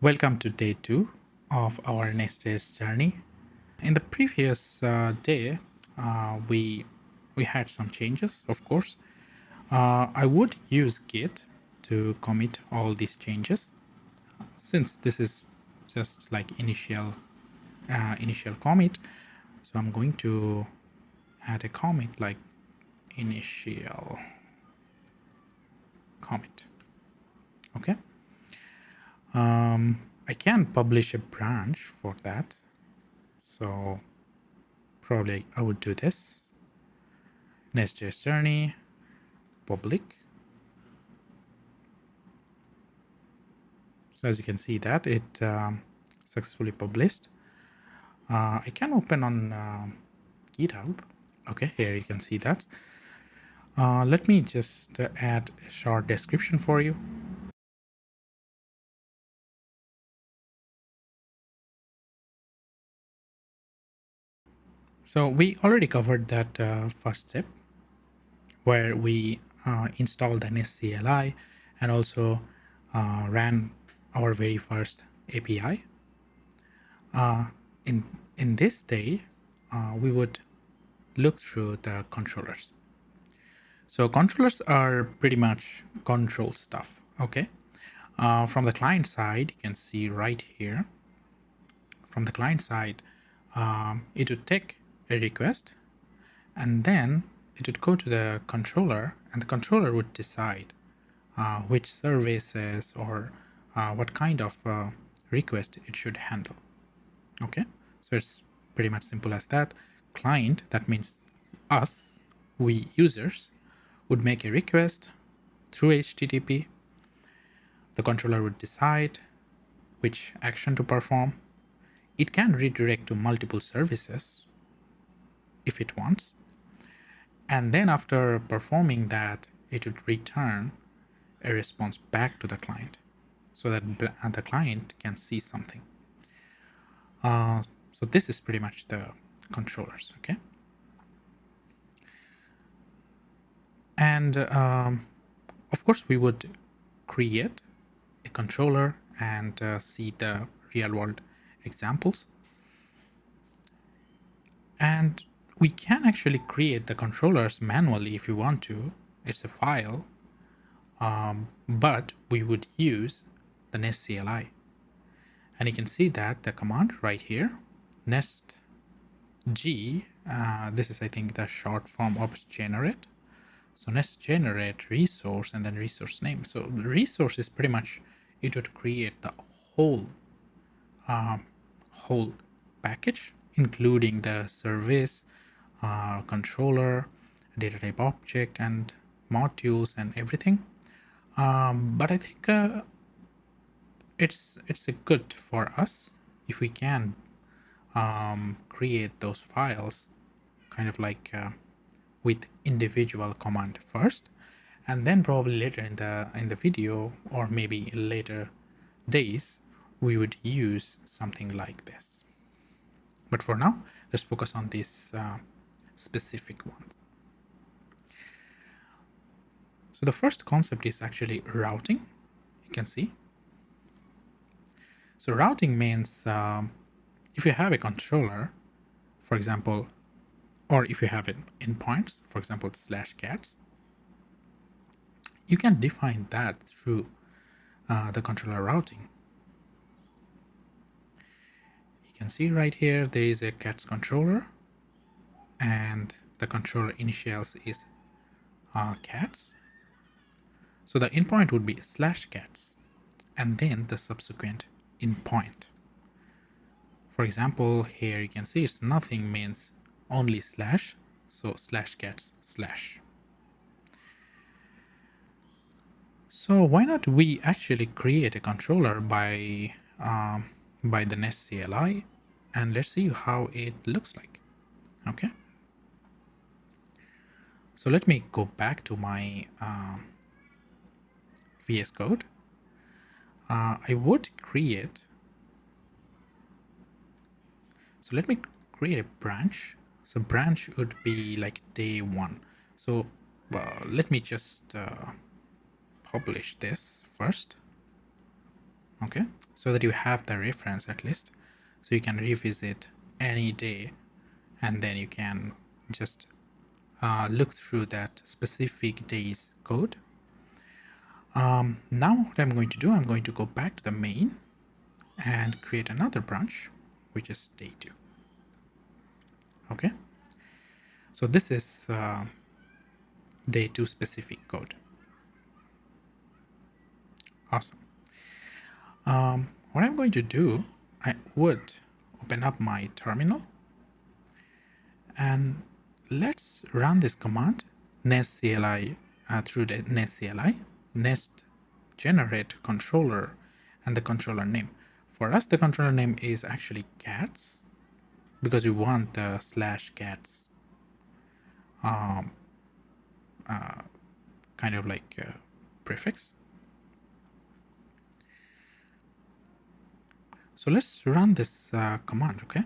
Welcome to day 2 of our NestJS journey. In the previous day, we had some changes, of course. I would use Git to commit all these changes, since this is just like initial commit. So I'm going to add a commit like initial commit. Okay. I can publish a branch for that. So probably I would do this. NestJS Journey, public. So as you can see that it successfully published. I can open on GitHub. Okay, here you can see that. Let me just add a short description for you. So we already covered that first step where we installed an SCLI and also ran our very first API. In this day, we would look through the controllers. So controllers are pretty much control stuff. Okay. From the client side, you can see right here. From the client side, it would take a request, and then it would go to the controller, and the controller would decide which services or what kind of request it should handle. Okay, so it's pretty much simple as that. Client, that means us, we users, would make a request through HTTP. The controller would decide which action to perform. It can redirect to multiple services if it wants. And then after performing that, it would return a response back to the client so that the client can see something. So this is pretty much the controllers, okay? And of course, we would create a controller and see the real world examples. And we can actually create the controllers manually if you want to. It's a file, but we would use the Nest CLI. And you can see that the command right here, nest g, this is I think the short form of generate. So nest generate resource and then resource name. So the resource is pretty much, it would create the whole package, including the service, controller, data type object, and modules and everything. But I think it's a good for us if we can create those files kind of like with individual command first, and then probably later in the video, or maybe later days, we would use something like this. But for now, let's focus on this specific one. So the first concept is actually routing. You can see. So routing means if you have a controller, for example, or if you have an endpoints, for example, /cats, you can define that through the controller routing. You can see right here, there is a cats controller, and the controller initials is cats. So the endpoint would be /cats, and then the subsequent endpoint. For example, here you can see it's nothing means only slash, so /cats/. So why not we actually create a controller by the Nest CLI, and let's see how it looks like. Okay. So let me go back to my VS Code. I would create. So let me create a branch. So branch would be like day 1. So let me just publish this first. okay, so that you have the reference at least, so you can revisit any day, and then you can just look through that specific day's code. Now what I'm going to do, I'm going to go back to the main and create another branch, which is day 2. Okay, so this is day 2 specific code. Awesome. What I'm going to do, I would open up my terminal and let's run this command nest CLI through the nest CLI, nest generate controller and the controller name. For us, the controller name is actually cats because we want the /cats kind of like prefix. So let's run this command, okay?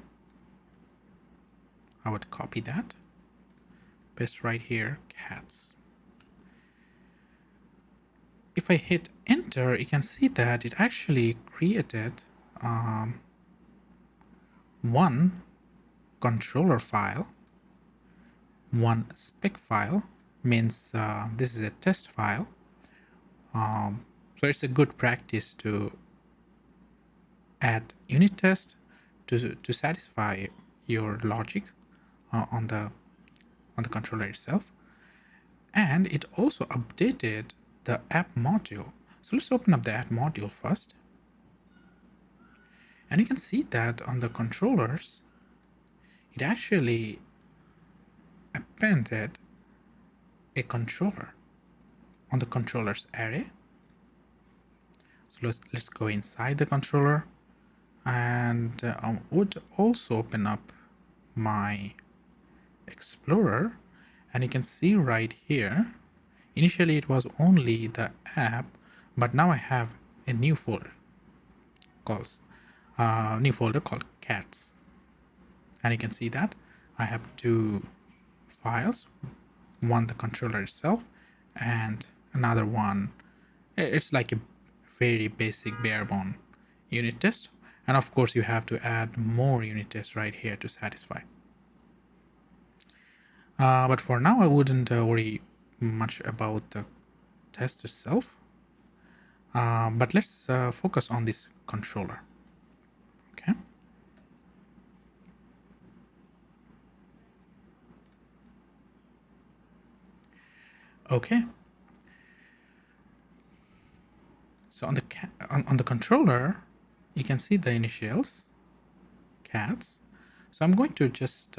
I would copy that, paste right here, cats. If I hit enter, you can see that it actually created one controller file, one spec file, means this is a test file. So it's a good practice to add unit test to satisfy your logic on the controller itself. And it also updated the app module. So let's open up the app module first. And you can see that on the controllers, it actually appended a controller on the controllers array. So let's go inside the controller, and I would also open up my Explorer, and you can see right here, initially it was only the app, but now I have a new folder called cats, and you can see that I have 2 files, one the controller itself and another one, it's like a very basic bare bone unit test, and of course you have to add more unit tests right here to satisfy. But for now I wouldn't worry much about the test itself, but let's focus on this controller. Okay. Okay. So on the on the controller, you can see the initials, cats. So I'm going to just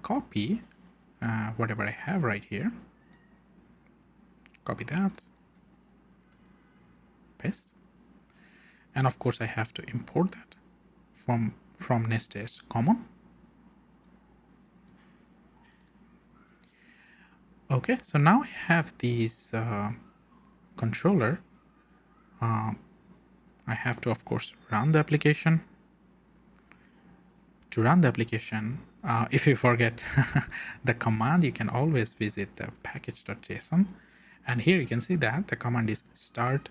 copy whatever I have right here. Copy that, paste, and of course I have to import that from NestJS common. Okay, so now I have these controller. I have to, of course, run the application. To run the application, if you forget the command, you can always visit the package.json. And here you can see that the command is start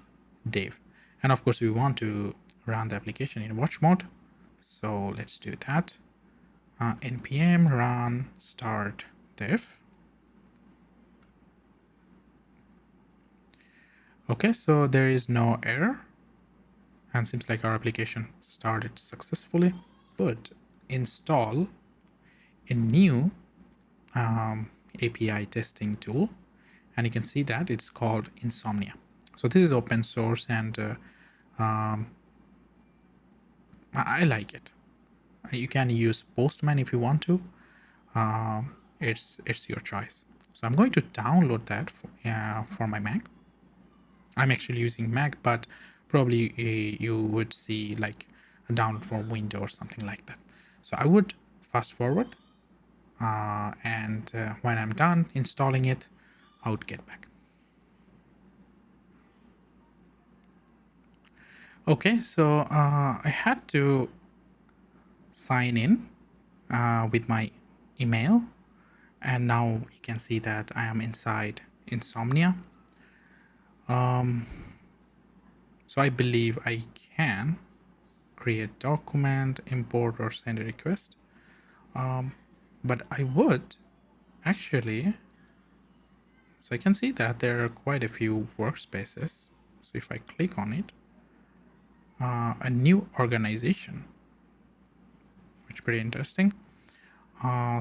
dev. And of course, we want to run the application in watch mode. So let's do that. npm run start dev. Okay, so there is no error. And seems like our application started successfully. But install a new API testing tool, and you can see that it's called Insomnia. So this is open source, and I like it. You can use Postman if you want to. It's your choice. So I'm going to download that for my Mac. I'm actually using Mac, but probably you would see like a download for Windows or something like that. So I would fast forward, and when I'm done installing it, I would get back. Okay, so I had to sign in with my email, and now you can see that I am inside Insomnia. So I believe I can create document, import, or send a request. But I would actually, so I can see that there are quite a few workspaces. So if I click on it, a new organization, which is pretty interesting.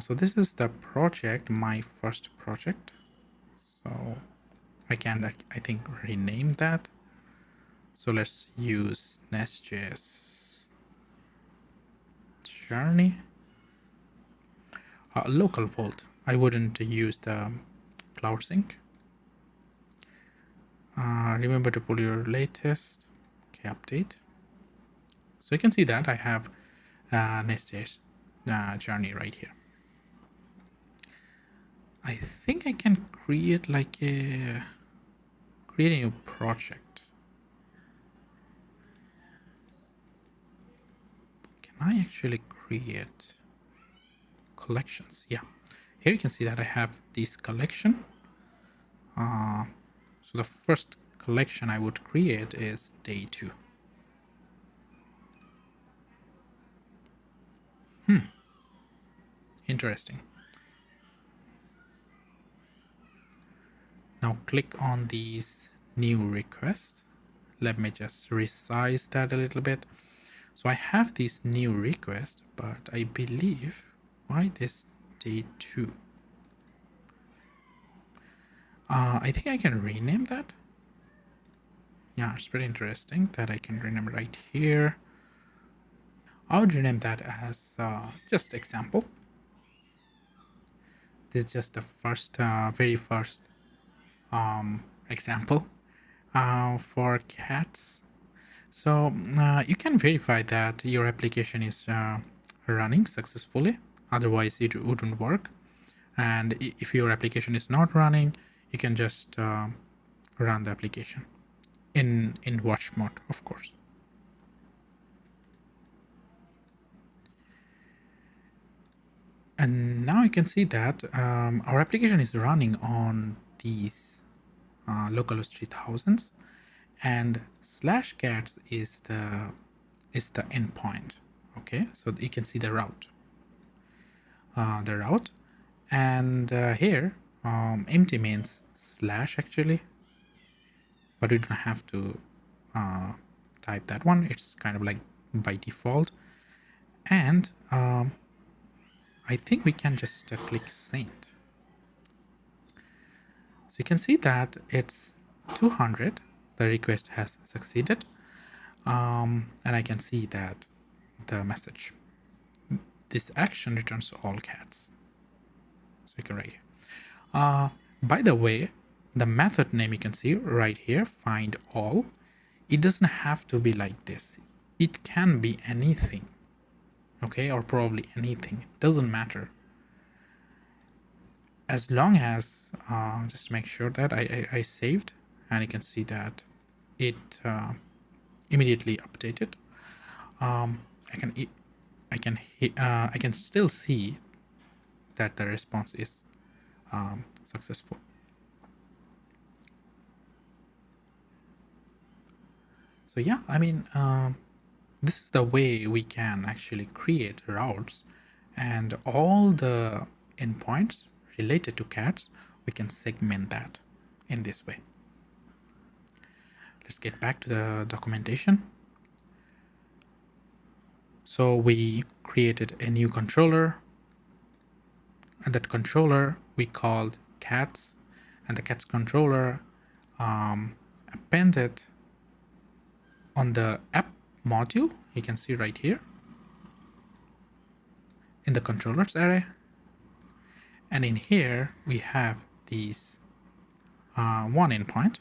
So this is the project, my first project. So I can, I think, rename that. So let's use NestJS Journey. Local vault. I wouldn't use the Cloud Sync. Remember to pull your latest. Okay, update. So you can see that I have NestJS Journey right here. I think I can create like a new project. Can I actually create collections? Yeah, here you can see that I have this collection. So the first collection I would create is day 2. Interesting. Now click on these new requests. Let me just resize that a little bit. So I have this new request, but I believe, why this day 2? I think I can rename that. Yeah, it's pretty interesting that I can rename right here. I would rename that as just example. This is just the first, very first example for cats. So you can verify that your application is running successfully. Otherwise, it wouldn't work. And if your application is not running, you can just run the application in watch mode, of course. And now you can see that our application is running on these localhost 3000s, and /cats is the endpoint. Okay, so you can see the route, and here empty means slash actually, but we don't have to type that one. It's kind of like by default, and I think we can just click send. So you can see that it's 200. The request has succeeded, and I can see that the message, this action returns all cats. So you can write here. By the way, the method name you can see right here, find all. It doesn't have to be like this. It can be anything, okay, or probably anything. It doesn't matter. As long as just make sure that I saved, and you can see that it immediately updated. I can still see that the response is successful. So yeah, I mean, this is the way we can actually create routes, and all the endpoints related to cats, we can segment that in this way. Let's get back to the documentation. So we created a new controller, and that controller we called cats, and the cats controller appended on the app module. You can see right here in the controllers array, and in here we have these one endpoint.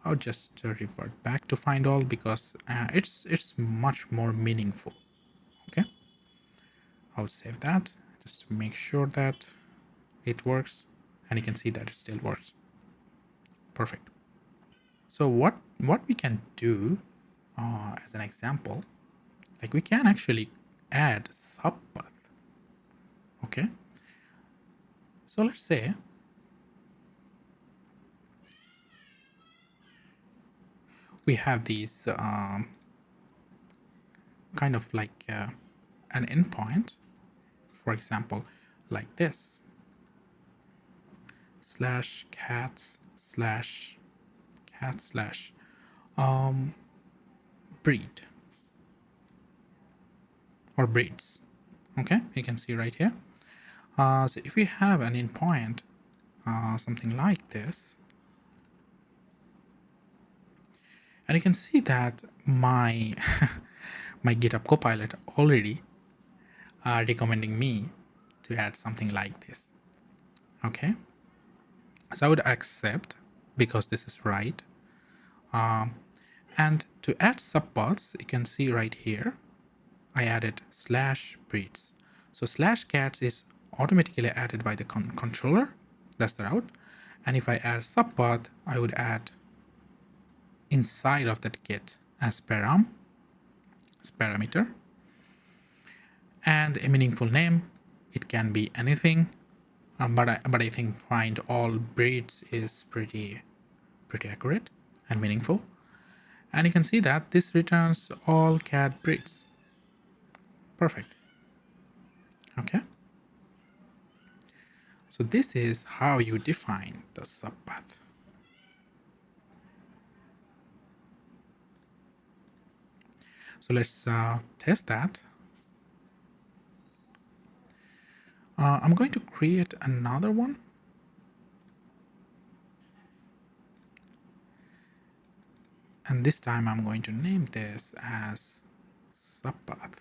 I'll just revert back to find all because it's much more meaningful. Okay, I'll save that just to make sure that it works, and you can see that it still works. Perfect. So what we can do as an example, like we can actually add subpath. Okay, so let's say we have these kind of like an endpoint, for example, like this, /cats /cat breed or breeds. Okay, you can see right here. So if we have an endpoint, something like this, and you can see that my my GitHub Copilot already recommending me to add something like this. Okay, so I would accept because this is right. And to add subpaths, you can see right here, I added /breeds. So /cats is automatically added by the controller. That's the route. And if I add subpath, I would add inside of that get as parameter. And a meaningful name, it can be anything. But I think find all breeds is pretty accurate and meaningful. And you can see that this returns all cat breeds. Perfect. Okay. So this is how you define the subpath. So let's test that. I'm going to create another one. And this time I'm going to name this as subpath.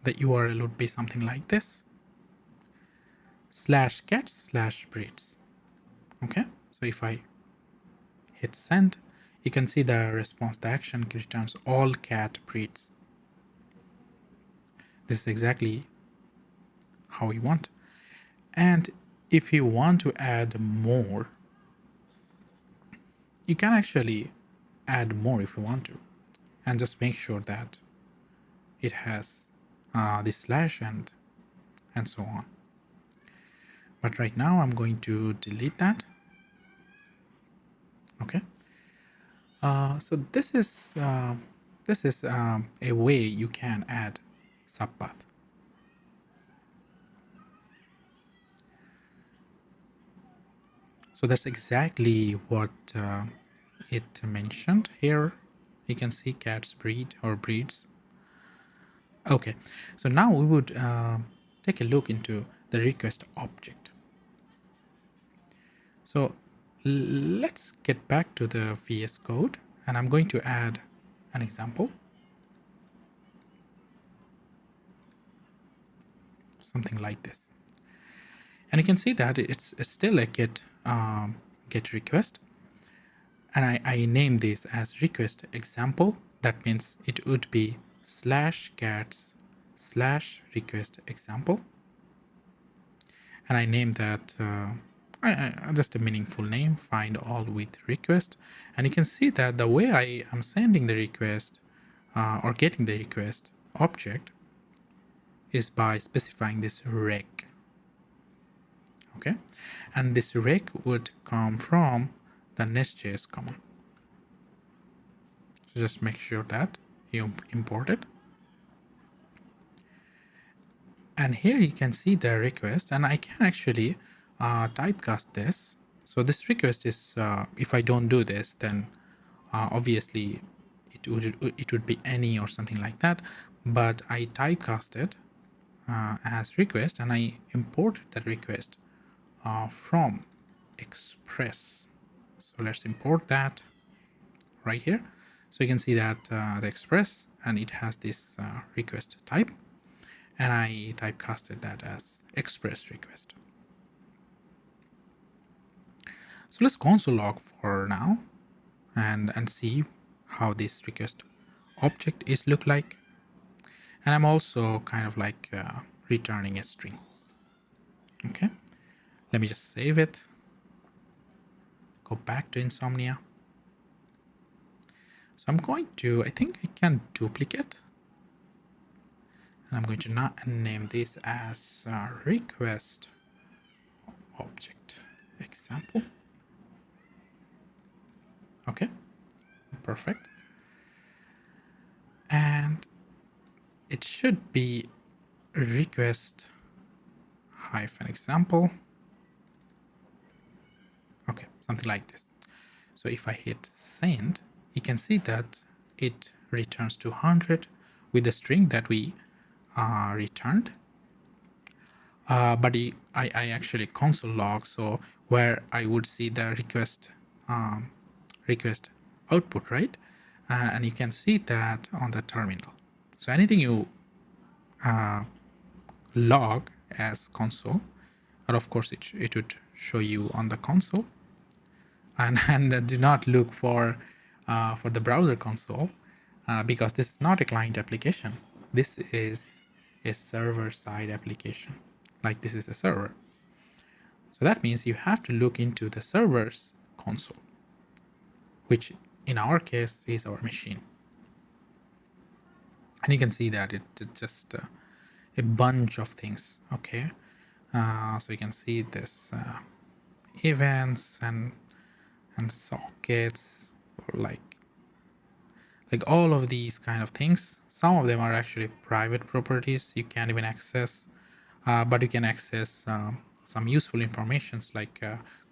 The URL would be something like this: /cats/breeds. Okay, so if I hit send, you can see the response, the action returns all cat breeds. This is exactly how we want. And if you want to add more, you can actually add more if you want to, and just make sure that it has this slash and so on. But right now I'm going to delete that. Okay. So this is a way you can add subpath. So that's exactly what it mentioned here. You can see cats breed or breeds. Okay, so now we would take a look into the request object. So let's get back to the VS Code, and I'm going to add an example. Something like this. And you can see that it's still a get request. And I name this as request example. That means it would be /cats/request example. And I name that just a meaningful name, find all with request. And you can see that the way I am sending the request or getting the request object is by specifying this rec. Okay, and this rec would come from the NestJS command. So just make sure that you import it. And here you can see the request, and I can actually typecast this. So this request is, if I don't do this, then obviously it would be any or something like that. But I typecast it as request, and I imported that request from Express. So let's import that right here. So you can see that the Express, and it has this request type, and I typecasted that as Express request. So let's console log for now and see how this request object is look like. And I'm also kind of like returning a string. Okay, let me just save it. Go back to Insomnia. So I'm going to, I think I can duplicate. And I'm going to not name this as request object. example. Okay, perfect. And it should be request hyphen example. Okay, something like this. So if I hit send, you can see that it returns 200 with the string that we returned. But I actually console log, so where I would see the request output, right? And you can see that on the terminal. So anything you log as console, and of course it would show you on the console. And do not look for the browser console because this is not a client application. This is a server-side application. Like this is a server. So that means you have to look into the server's console, which in our case is our machine. And you can see that it's just a bunch of things. Okay, so you can see this events and sockets, like all of these kind of things. Some of them are actually private properties you can't even access, but you can access some useful informations like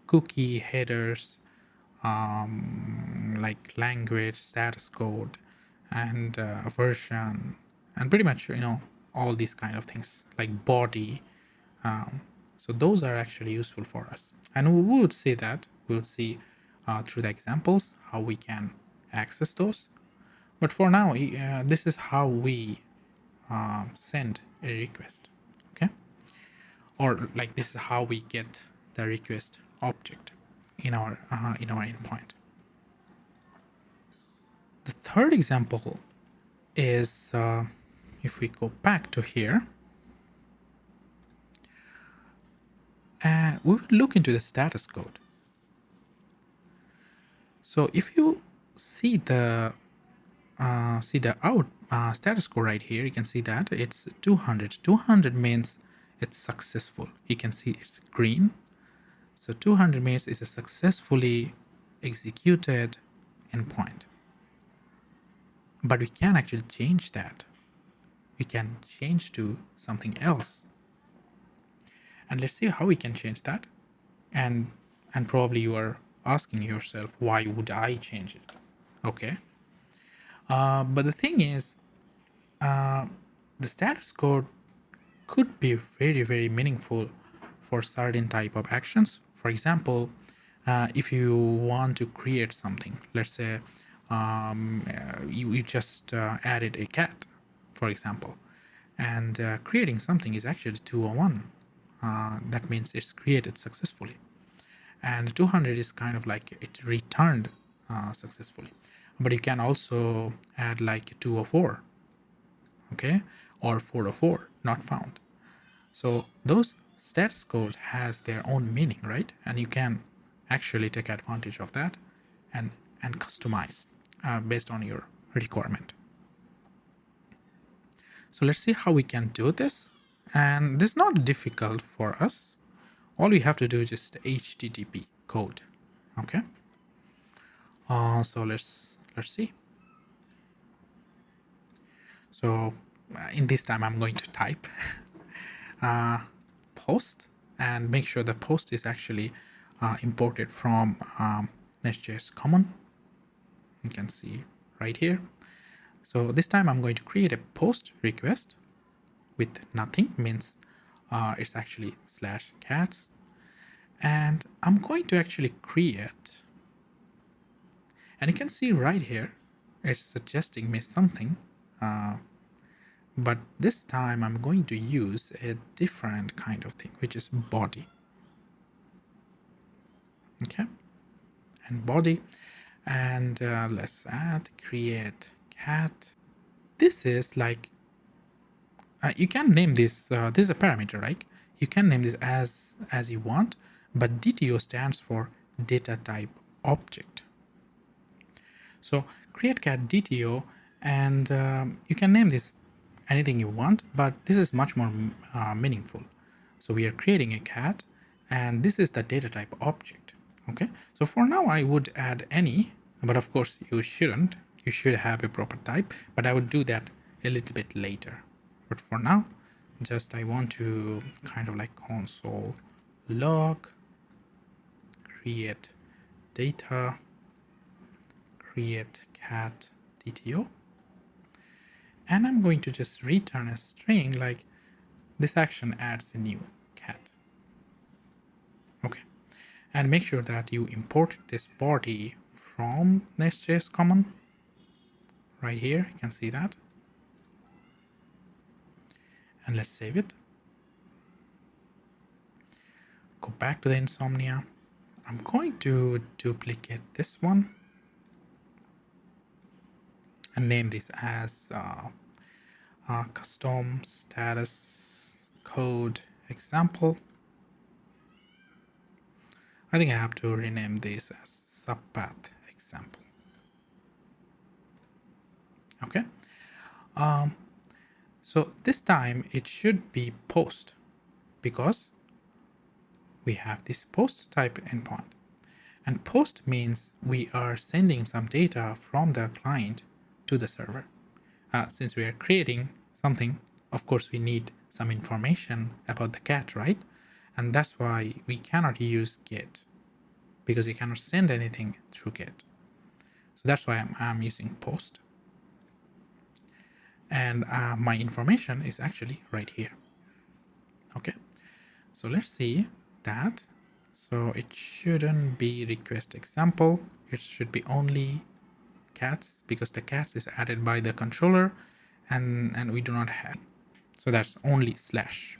cookie headers, like language, status code, and version, and pretty much all these kind of things like body. So those are actually useful for us, and we would see that we'll see through the examples how we can access those. But for now, this is how we send a request, okay? Or like this is how we get the request object in our endpoint. The third example is if we go back to here, we will look into the status code. So if you see the out status code right here, you can see that it's 200. 200 means it's successful. You can see it's green. So 200 means it's a successfully executed endpoint. But we can actually change that. We can change to something else. And let's see how we can change that. And probably you are asking yourself, why would I change it? Okay. But the thing is, the status code could be very, very meaningful for certain type of actions. For example, if you want to create something, let's say you just added a cat, for example, and creating something is actually 201. That means it's created successfully. And 200 is kind of like it returned successfully. But you can also add like 204, okay, or 404, not found. So those status codes has their own meaning, right? And you can actually take advantage of that and customize based on your requirement. So let's see how we can do this. And this is not difficult for us. All we have to do is just HTTP code. Okay. So let's see. So in this time, I'm going to type post and make sure the post is actually imported from NestJS common. You can see right here. So this time I'm going to create a post request with nothing, means it's actually /cats. And I'm going to actually create, and you can see right here, it's suggesting me something. But this time I'm going to use a different kind of thing, which is body. Okay. And body. And let's add create cat. This is like, you can name this, this is a parameter, right? You can name this as you want, but DTO stands for data type object. So create cat DTO, and you can name this anything you want, but this is much more meaningful. So we are creating a cat, and this is the data type object. Okay, so for now I would add any, but of course you shouldn't. You should have a proper type, but I would do that a little bit later. But for now, just I want to kind of like console log create data create cat DTO, and I'm going to just return a string like this action adds a new cat. Okay, and make sure that you import this body from NestJS common right here. You can see that, and let's save it. Go back to the Insomnia. I'm going to duplicate this one and name this as custom status code example. I think I have to rename this as Subpath example. Okay. So this time it should be post because we have this post type endpoint. And post means we are sending some data from the client to the server. Since we are creating something, of course, we need some information about the cat, right? And that's why we cannot use get, because you cannot send anything through get. So that's why I'm using post. And my information is actually right here. Okay, so let's see that. So it shouldn't be request example. It should be only cats, because the cats is added by the controller and we do not have. So that's only slash.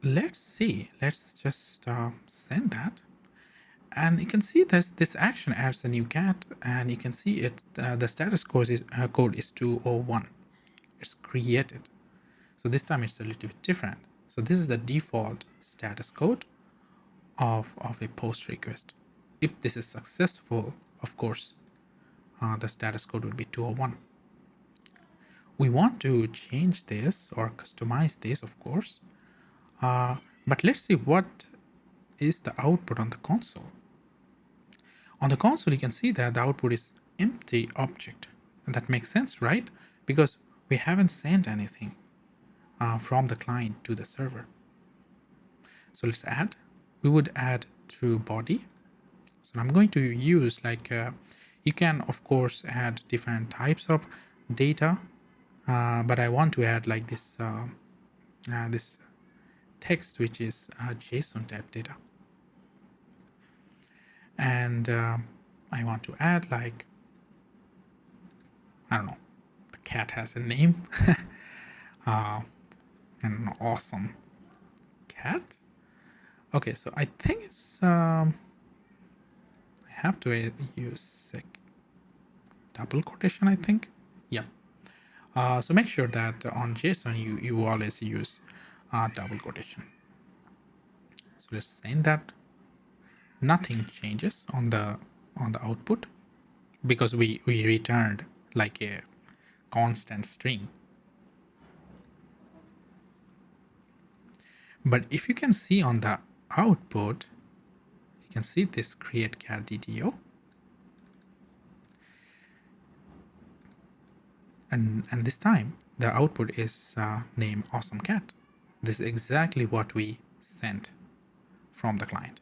Let's see. Let's just send that. And you can see this action adds a new cat, and you can see it. The status code is 201. It's created. So this time it's a little bit different. So this is the default status code of a post request. If this is successful, of course, the status code will be 201. We want to change this or customize this, of course. But let's see what is the output on the console. On the console, you can see that the output is empty object. And that makes sense, right? Because we haven't sent anything from the client to the server. So let's add. We would add to body. So I'm going to use like, you can of course add different types of data, but I want to add like this, this text, which is JSON type data. And I want to add like, I don't know, the cat has a name, an awesome cat. Okay, so I think it's, I have to use double quotation, I think. Yeah. So make sure that on JSON you always use double quotation. So let's send that. Nothing changes on the output because we returned like a constant string. But if you can see on the output, you can see this create cat DTO. And this time the output is name awesome cat. This is exactly what we sent from the client.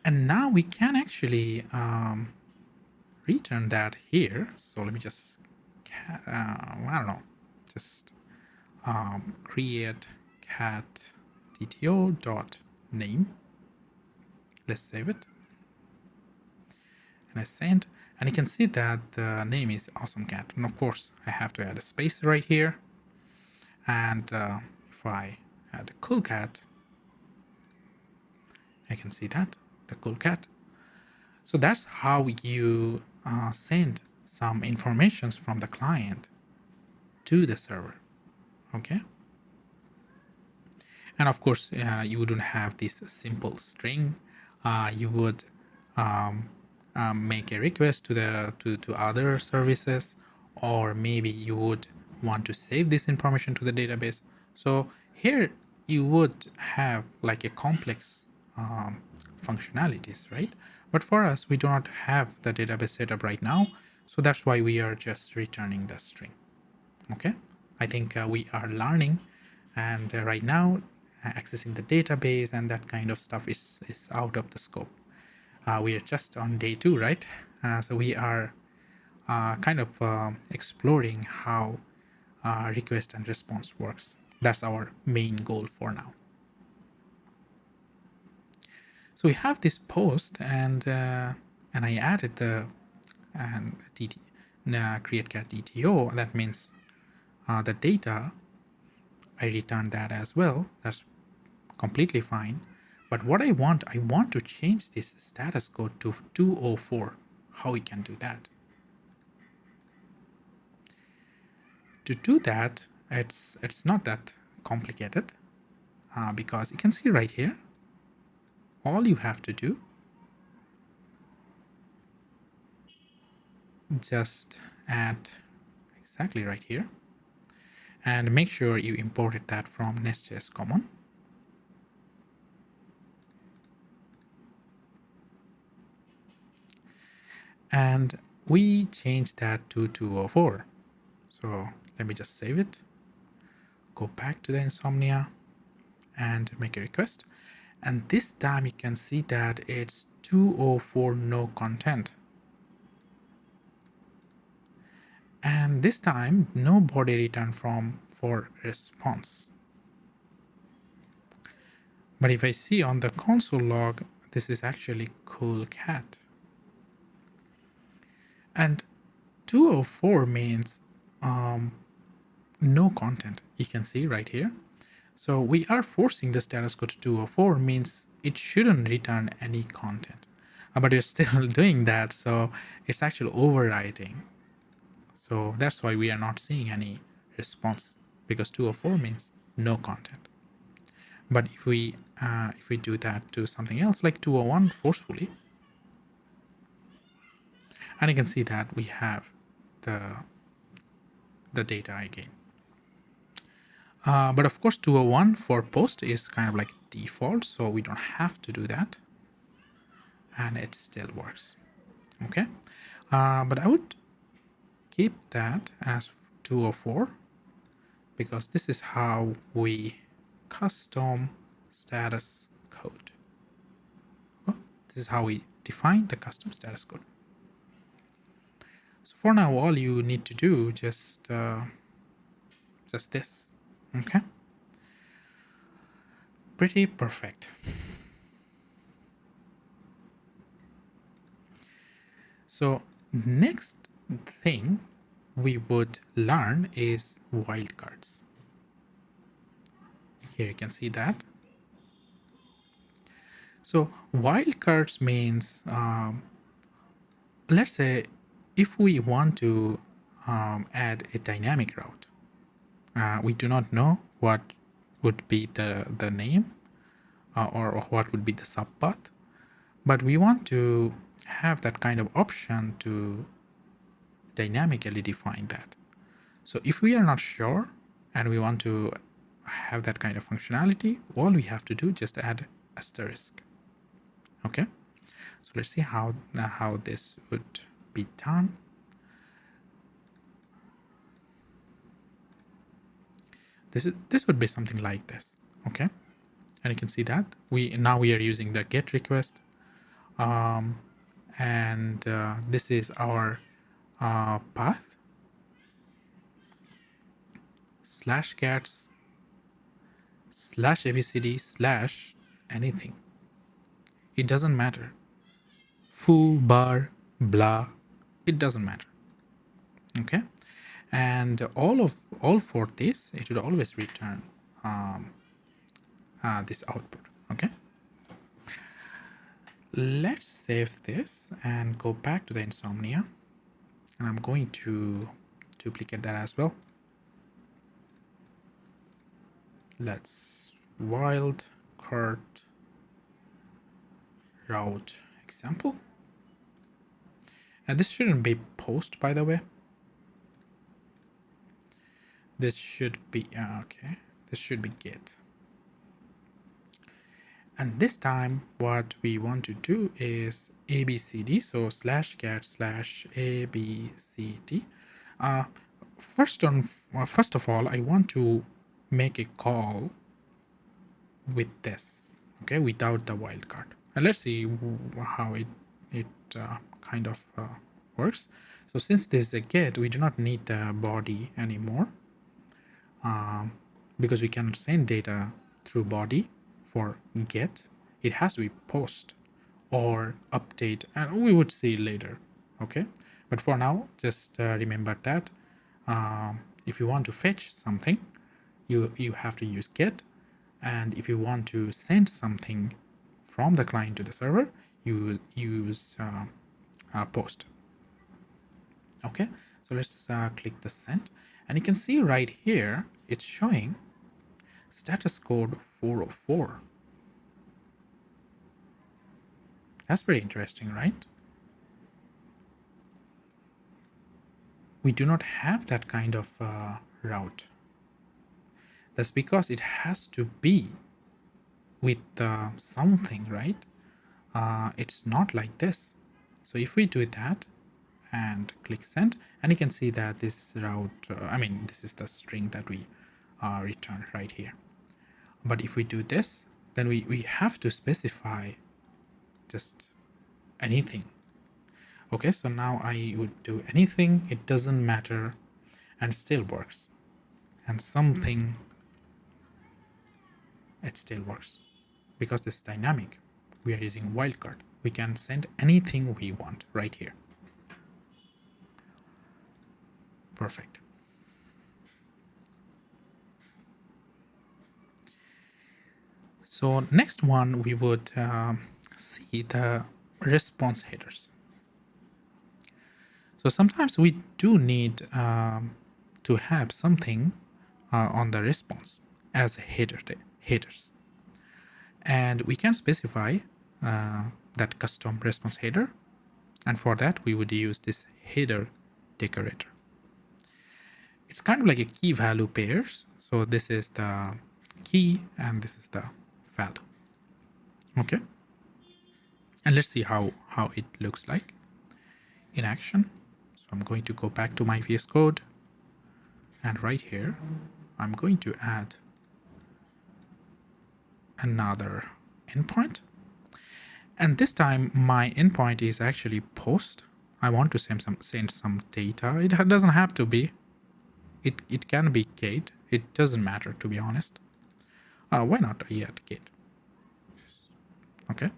And now we can actually return that here. So let me just, I don't know, just create cat DTO dot name. Let's save it. And I send, and you can see that the name is awesome cat. And of course, I have to add a space right here. And if I add a cool cat, I can see that, the cool cat. So that's how you send some informations from the client to the server. Okay. And of course, you wouldn't have this simple string. You would make a request to other services, or maybe you would want to save this information to the database. So here you would have like a complex functionalities, right? But for us, we do not have the database setup right now, so that's why we are just returning the string. Okay, I think we are learning, and right now accessing the database and that kind of stuff is out of the scope. We are just on day 2, right? So we are kind of exploring how request and response works. That's our main goal for now. So we have this post, and I added the create cat DTO. That means the data, I returned that as well. That's completely fine. But what I want to change this status code to 204. How we can do that? To do that, it's not that complicated, because you can see right here, all you have to do, just add exactly right here, and make sure you imported that from NestJS Common. And we change that to 204. So let me just save it, go back to the Insomnia and make a request. And this time you can see that it's 204 no content. And this time no body return from for response. But if I see on the console log, this is actually cool cat. And 204 means no content. You can see right here. So we are forcing the status code to 204, means it shouldn't return any content. But we're still doing that, so it's actually overwriting. So that's why we are not seeing any response, because 204 means no content. But if we do that to something else like 201 forcefully, and you can see that we have the data again. But of course 201 for post is kind of like default, so we don't have to do that, and it still works. Okay, but I would keep that as 204, because this is how we custom status code. This is how we define the custom status code. So for now, all you need to do just this. Okay, pretty perfect. So next thing we would learn is wildcards. Here you can see that. So wildcards means, let's say if we want to add a dynamic route, we do not know what would be the name or what would be the subpath, but we want to have that kind of option to dynamically define that. So if we are not sure and we want to have that kind of functionality, all we have to do just add asterisk. Okay, so let's see how this would be done. This would be something like this. Okay, and you can see that we are using the get request, and this is our path /cats /abcd /anything. It doesn't matter. Foo, bar, blah, it doesn't matter. Okay, and all for this, it would always return this output. Okay, let's save this and go back to the Insomnia, and I'm going to duplicate that as well. Let's wildcard route example, and this shouldn't be post, by the way. This should be okay. This should be get. And this time what we want to do is abcd, so /get /abcd. uh, first of all, I want to make a call with this, okay, without the wildcard. And let's see how it kind of works. So since this is a get, we do not need the body anymore, because we cannot send data through body for get. It has to be post or update, and we would see later, okay? But for now, just remember that if you want to fetch something, you have to use get, and if you want to send something from the client to the server, you use post. Okay, so let's click the send, and you can see right here it's showing status code 404. That's pretty interesting, right? We do not have that kind of route. That's because it has to be with something, right? It's not like this. So if we do that and click send, and you can see that this route, this is the string that we return right here. But if we do this, then we have to specify just anything. Okay, so now I would do anything, it doesn't matter, and it still works. And something, it still works. Because this is dynamic, we are using wildcard. We can send anything we want right here. Perfect. So next one, we would see the response headers. So sometimes we do need to have something on the response as headers. And we can specify that custom response header. And for that, we would use this header decorator. It's kind of like a key value pairs. So this is the key and this is the value. Okay. And let's see how it looks like in action. So I'm going to go back to my VS Code. And right here, I'm going to add another endpoint. And this time my endpoint is actually post. I want to send some data. It doesn't have to be. It can be gate. It doesn't matter, to be honest. Why not yet gate? Okay.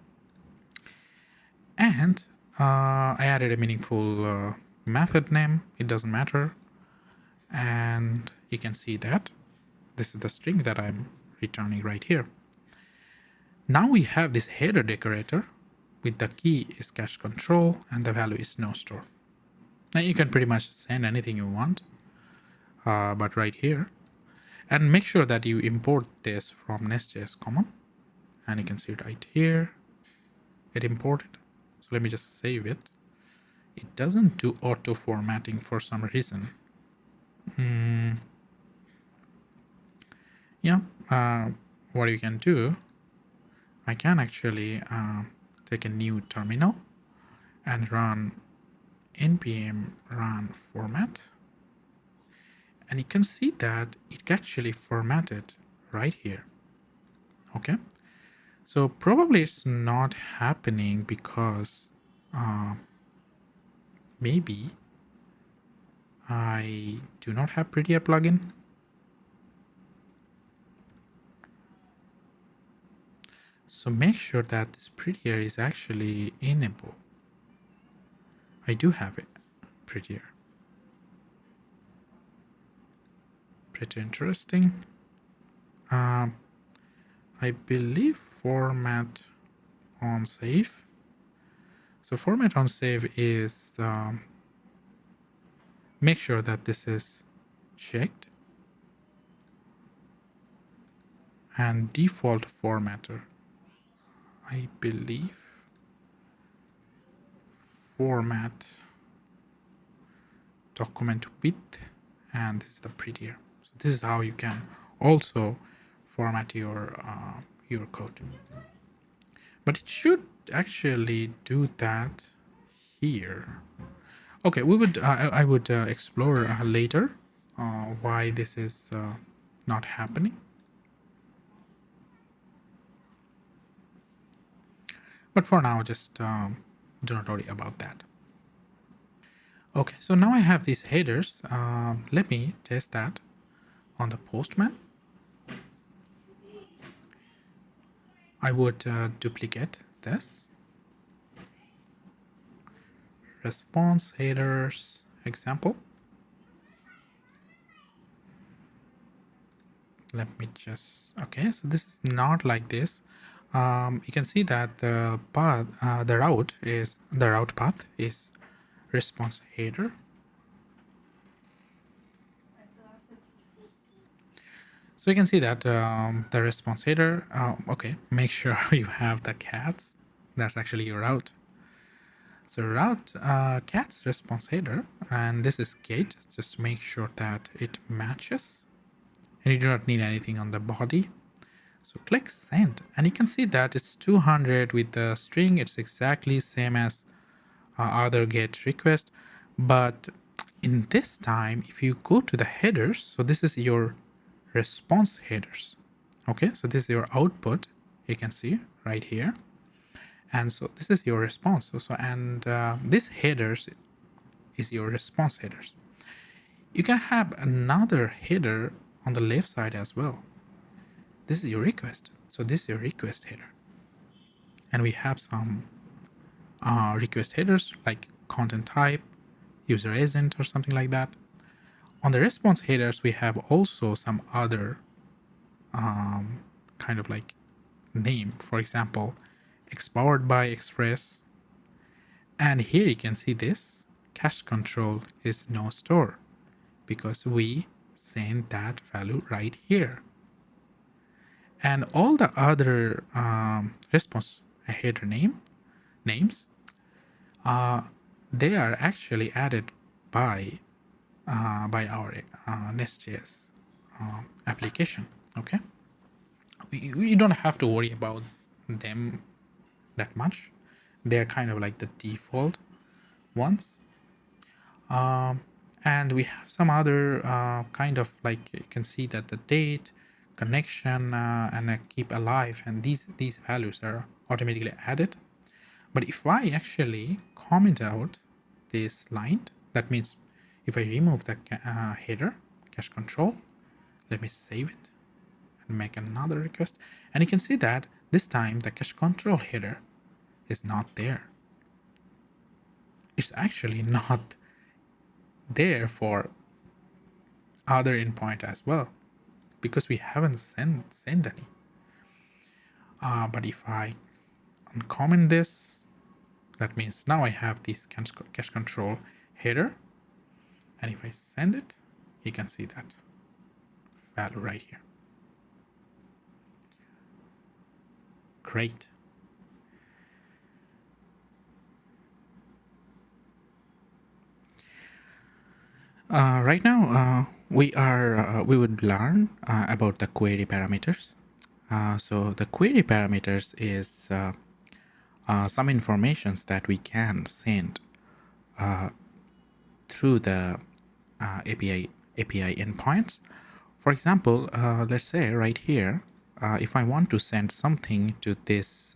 And I added a meaningful method name. It doesn't matter. And you can see that this is the string that I'm returning right here. Now we have this header decorator with the key is cache control and the value is no store. Now you can pretty much send anything you want, but right here, and make sure that you import this from NestJS common, and you can see right here, it imported. So let me just save it. It doesn't do auto formatting for some reason. What you can do, I can actually take a new terminal and run npm run format, and you can see that it actually formatted right here. Okay, so probably it's not happening because maybe I do not have Prettier plugin. So make sure that this Prettier is actually enabled. I do have it, Prettier. Pretty interesting. I believe format on save. So format on save is make sure that this is checked, and default formatter, I believe format document width, and this is the Prettier. So this is how you can also format your code. but it should actually do that here. Okay, we would I would explore later why this is not happening. But for now, just do not worry about that. Okay, so now I have these headers. Let me test that on the Postman. I would duplicate this. Response headers example. Let me just, okay, so this is not like this. You can see that the path, the route path is response header. So you can see that the response header, okay, make sure you have the cats. That's actually your route. So route cats response header, and this is gate. Just make sure that it matches. And you do not need anything on the body. So click send, and you can see that it's 200 with the string. It's exactly same as other get request. But in this time, if you go to the headers, so this is your response headers. Okay, so this is your output. You can see right here. And so this is your response. And this headers is your response headers. You can have another header on the left side as well. This is your request. So this is your request header. And we have some request headers like content type, user agent, or something like that. On the response headers, we have also some other kind of like name. For example, expowered by Express. And here you can see this cache control is no store because we send that value right here. And all the other response header names, they are actually added by our NestJS application. Okay, we don't have to worry about them that much. They're kind of like the default ones. And we have some other kind of like, you can see that the date, connection, and keep alive, and these values are automatically added. But if I actually comment out this line, that means if I remove the header, cache control, let me save it and make another request. And you can see that this time the cache control header is not there. It's actually not there for other endpoint as well because we haven't sent any. But if I uncomment this, that means now I have this cache control header, and if I send it, you can see that value right here. Great. Right now, we would learn about the query parameters. So the query parameters is some informations that we can send through the API endpoints. For example, let's say right here, if I want to send something to this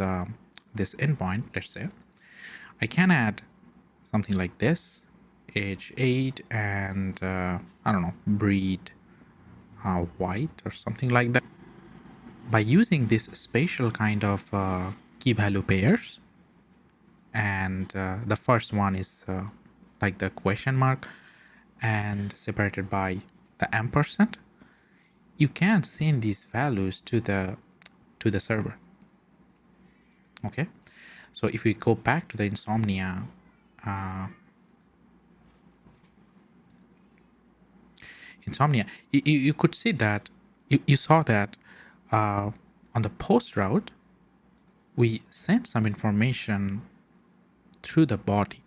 this endpoint, let's say, I can add something like this, age 8 and I don't know, breed white or something like that. By using this spatial kind of key value pairs, and the first one is like the question mark and separated by the ampersand, you can send these values to the server. Okay, so if we go back to the Insomnia you could see that you saw that on the post route we sent some information through the body,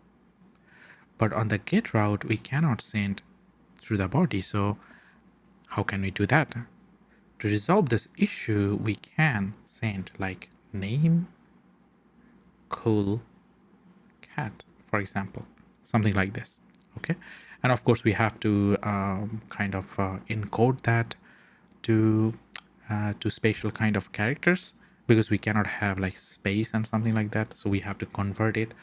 but on the get route we cannot send through the body. So how can we do that? To resolve this issue, we can send like name cool cat, for example, something like this. Okay, and of course we have to kind of encode that to spatial kind of characters, because we cannot have like space and something like that, so we have to convert it.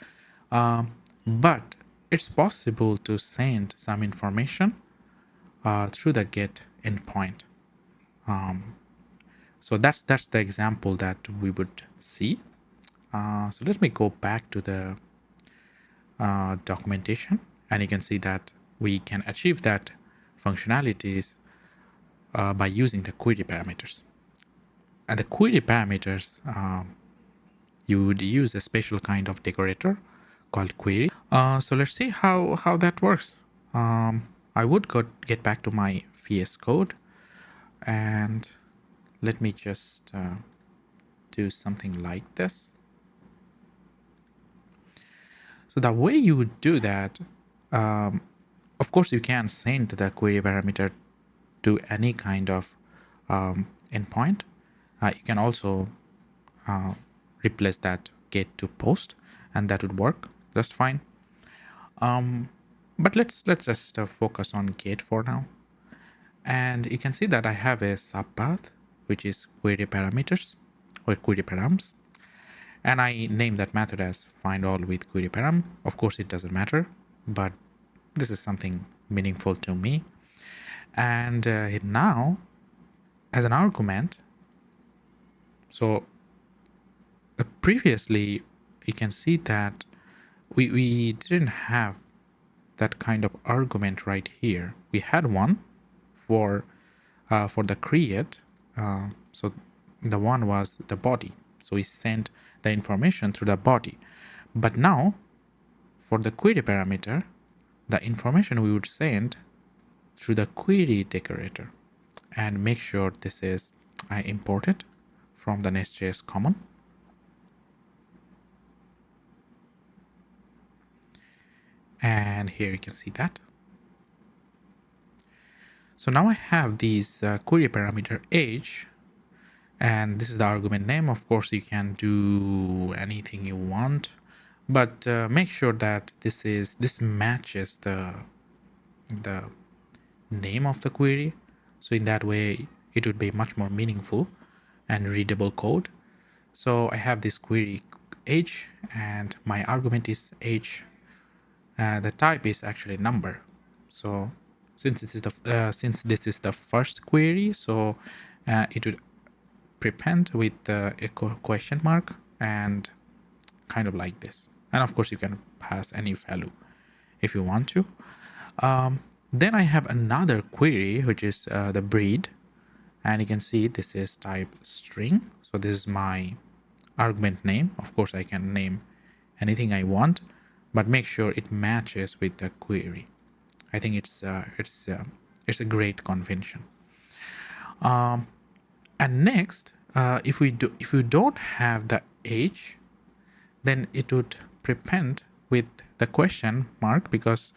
But it's possible to send some information through the get endpoint. So that's the example that we would see. So let me go back to the documentation, and you can see that we can achieve that functionalities by using the query parameters. And the query parameters, you would use a special kind of decorator called query. So let's see how that works. I would get back to my VS Code, and let me just do something like this. So the way you would do that, of course, you can send the query parameter to any kind of endpoint. You can also replace that get to post, and that would work just fine. But let's just focus on get for now. And you can see that I have a subpath, which is query parameters or query params. And I name that method as find all with query param. Of course, it doesn't matter, but this is something meaningful to me. And now, as an argument, so previously you can see that we didn't have that kind of argument right here. We had one for the create. So the one was the body. So we sent the information through the body. But now for the query parameter, the information we would send through the query decorator, and make sure this is imported from the NestJS common. And here you can see that. So now I have these query parameter age, and this is the argument name. Of course, you can do anything you want, but make sure that this matches the name of the query. So in that way, it would be much more meaningful and readable code. So I have this query age, and my argument is age. The type is actually number. So since this is the first query, so it would prepend with a question mark and kind of like this. And of course, you can pass any value if you want to. Then I have another query, which is the breed, and you can see this is type string. So this is my argument name. Of course, I can name anything I want, but make sure it matches with the query. I think it's a great convention. And next, if we don't have the age, then it would prepend with the question mark, because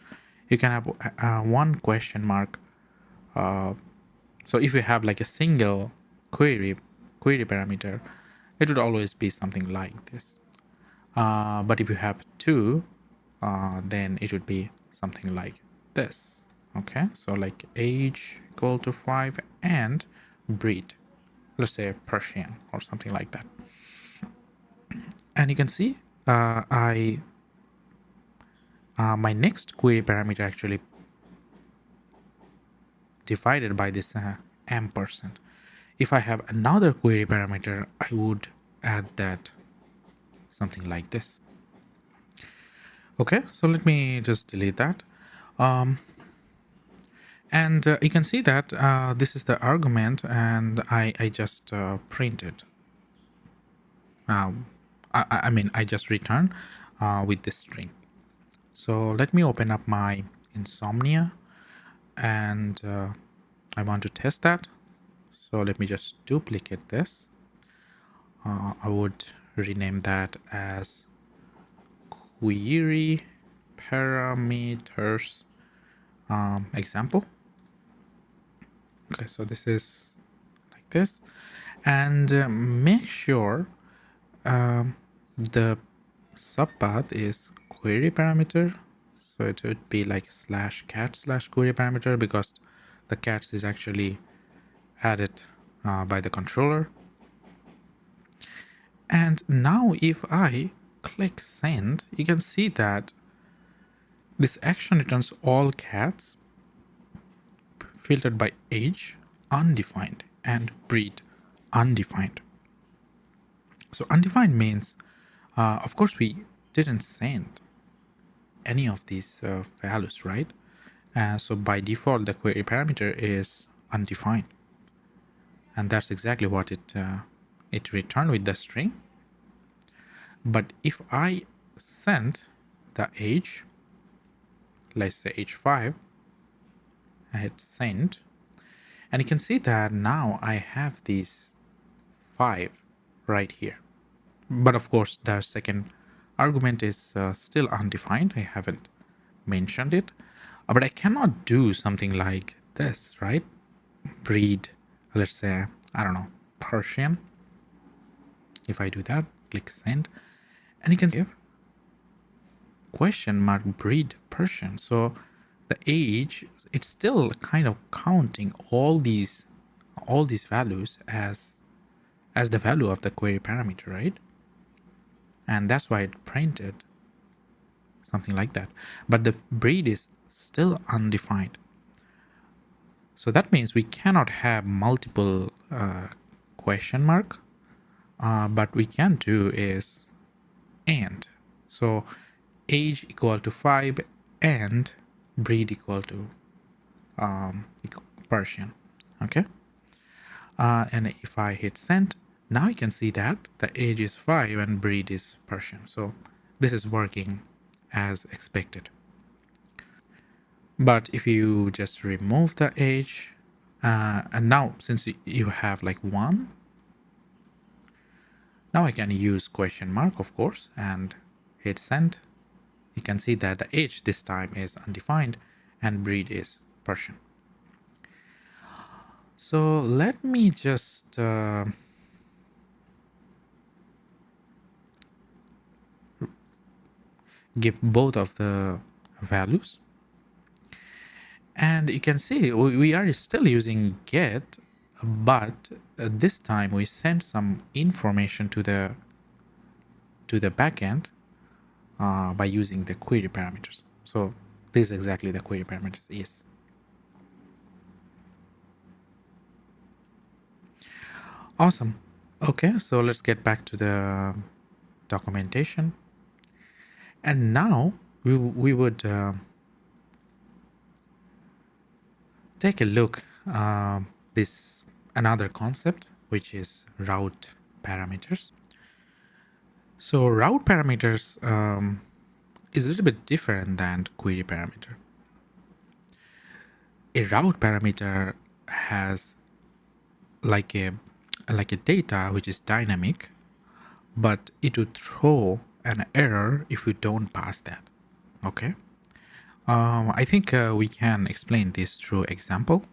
you can have one question mark. So if you have like a single query parameter, it would always be something like this. But if you have two, then it would be something like this. Okay, so like age equal to 5 and breed, let's say Persian or something like that. And you can see my next query parameter actually divided by this ampersand. If I have another query parameter, I would add that something like this. Okay, so let me just delete that. And you can see that this is the argument, and I just printed. I mean, I just return with this string. So let me open up my Insomnia, and I want to test that. So let me just duplicate this. I would rename that as query parameters example. Okay, so this is like this, and make sure the subpath is query parameter. So it would be like /cat/query parameter because the cats is actually added by the controller. And now if I click send, you can see that this action returns all cats filtered by age, undefined, and breed, undefined. So undefined means, of course, we didn't send any of these values, right? So by default, the query parameter is undefined. And that's exactly what it returned with the string. But if I send the age, let's say age 5, I hit send, and you can see that now I have these 5 right here. But of course, the second argument is still undefined. I haven't mentioned it. But I cannot do something like this, right? Breed, let's say, I don't know, Persian. If I do that, click send, and you can see question mark breed Persian. So the age, it's still kind of counting all these values as the value of the query parameter, right? And that's why it printed something like that. But the breed is still undefined. So that means we cannot have multiple question mark. But we can do is and. So age equal to 5 and breed equal to Persian. Okay. And if I hit send, now you can see that the age is 5 and breed is Persian. So this is working as expected. But if you just remove the age, and now since you have like 1, now I can use question mark, of course, and hit send. You can see that the age this time is undefined and breed is Persian. So let me just give both of the values. And you can see we are still using get, but this time we send some information to the backend by using the query parameters. So this is exactly the query parameters is. Awesome. Okay, so let's get back to the documentation. And now we would take a look this another concept, which is route parameters. So route parameters is a little bit different than query parameter. A route parameter has like a data which is dynamic, but it would throw an error if you don't pass that. Okay. I think we can explain this through example.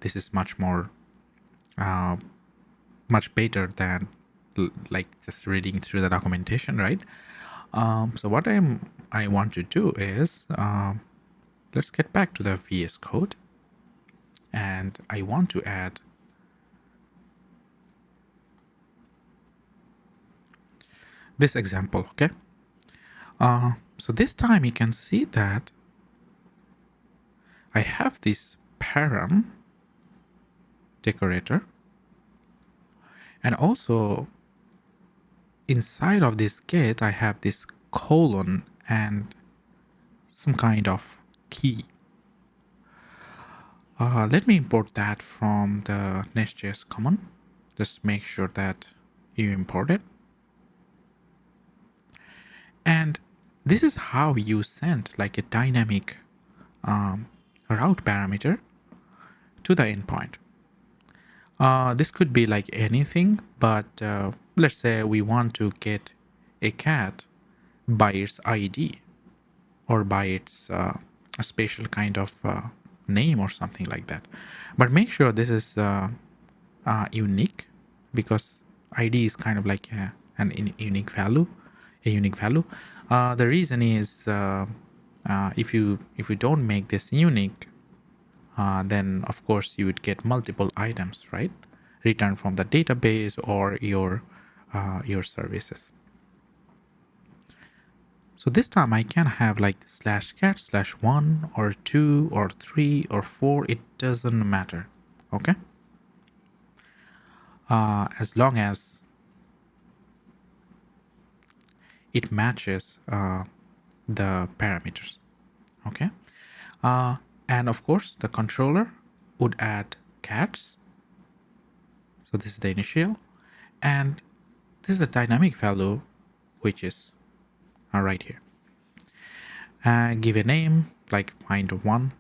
This is much more much better than like just reading through the documentation, right? So what I want to do is let's get back to the VS Code, and I want to add this example. Okay. So this time you can see that I have this param decorator, and also inside of this get I have this colon and some kind of key. Let me import that from the NestJS common. Just make sure that you import it. And this is how you send like a dynamic route parameter to the endpoint. This could be like anything, but let's say we want to get a cat by its ID or by its a special kind of name or something like that. But make sure this is unique, because ID is kind of like an unique value. a unique value. The reason is if you don't make this unique, then of course you would get multiple items, right? Returned from the database or your services. So this time I can have like /cat /1 or 2 or 3 or 4. It doesn't matter. Okay. As long as it matches the parameters. Okay. And of course the controller would add cats. So this is the initial, and this is the dynamic value, which is right here. Give a name like find1,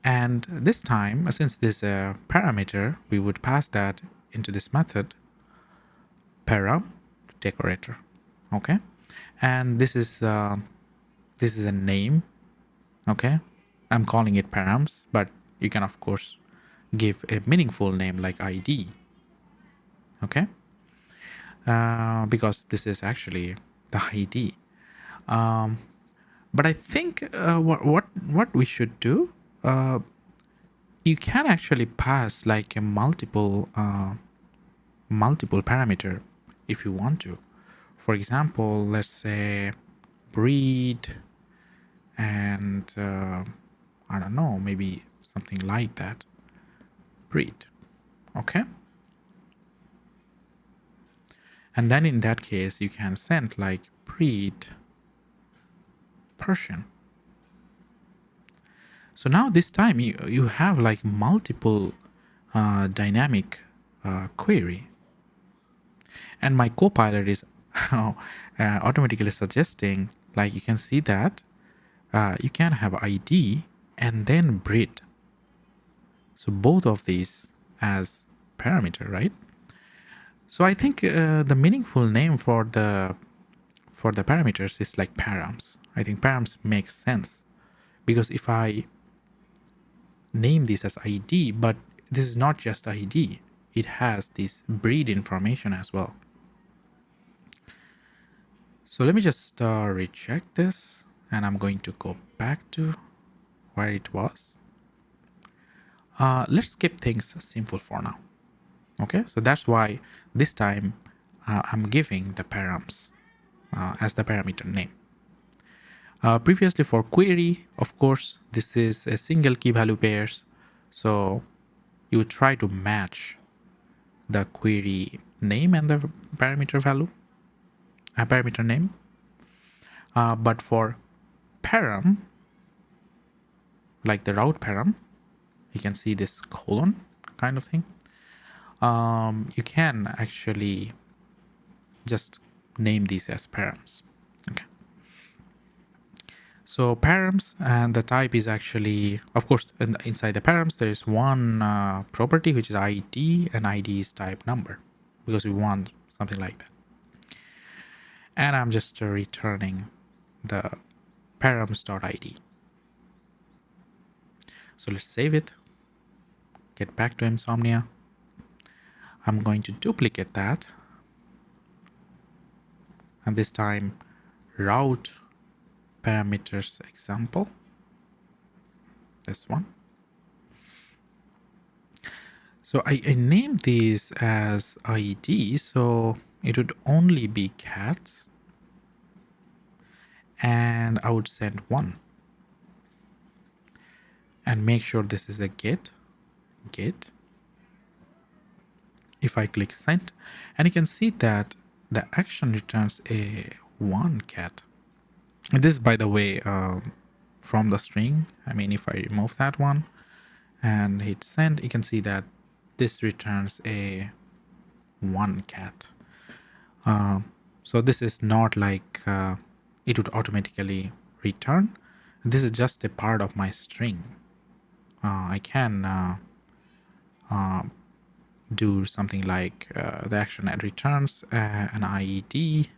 and this time, since this is a parameter, we would pass that into this method param decorator. Okay, and this is a name. Okay, I'm calling it params, but you can of course give a meaningful name like ID. Okay, because this is actually the ID. But I think what we should do, you can actually pass like a multiple parameter if you want to. For example, let's say breed, and I don't know, maybe something like that. Breed. Okay. And then in that case, you can send like breed Persian. So now this time you have like multiple dynamic query, and my copilot is automatically suggesting, like you can see that you can have ID and then breed. So both of these as parameter, right? So I think the meaningful name for the parameters is like params. I think params makes sense, because if I name this as ID, but this is not just ID, it has this breed information as well. So let me just recheck this, and I'm going to go back to where it was. Let's keep things simple for now. Okay, so that's why this time I'm giving the params as the parameter name. Previously for query, of course, this is a single key value pairs. So you would try to match the query name and the parameter value, parameter name. But for param, like the route param, you can see this colon kind of thing. You can actually just name these as params. Okay. So params, and the type is actually, of course, inside the params, there is one property, which is ID, and ID is type number, because we want something like that. And I'm just returning the params.id. So let's save it, get back to Insomnia. I'm going to duplicate that, and this time route parameters example, this one. So I named these as ID, so it would only be cats, and I would send 1, and make sure this is a get. If I click send, and you can see that the action returns a 1 cat. This is, by the way, from the string. I mean, if I remove that one and hit send, you can see that this returns a 1 cat. So this is not like it would automatically return. This is just a part of my string. I can do something like the action that returns an IED,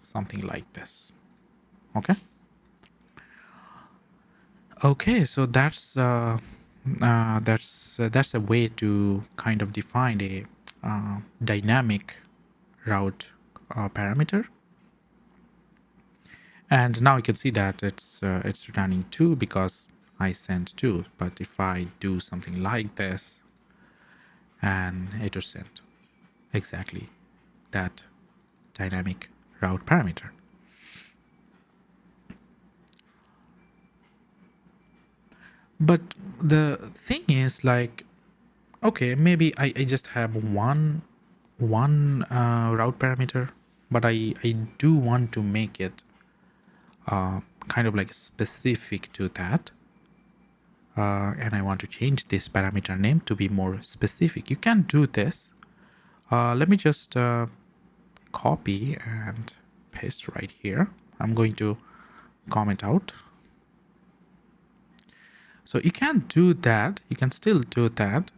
something like this. Okay, so that's a way to kind of define a dynamic route parameter. And now you can see that it's returning 2 because I sent 2. But if I do something like this, and it will send exactly that dynamic route parameter. But the thing is, like, okay, maybe I just have one route parameter, but I do want to make it kind of like specific to that. And I want to change this parameter name to be more specific. You can do this. Let me just copy and paste right here. I'm going to comment out. So you can do that. You can still do that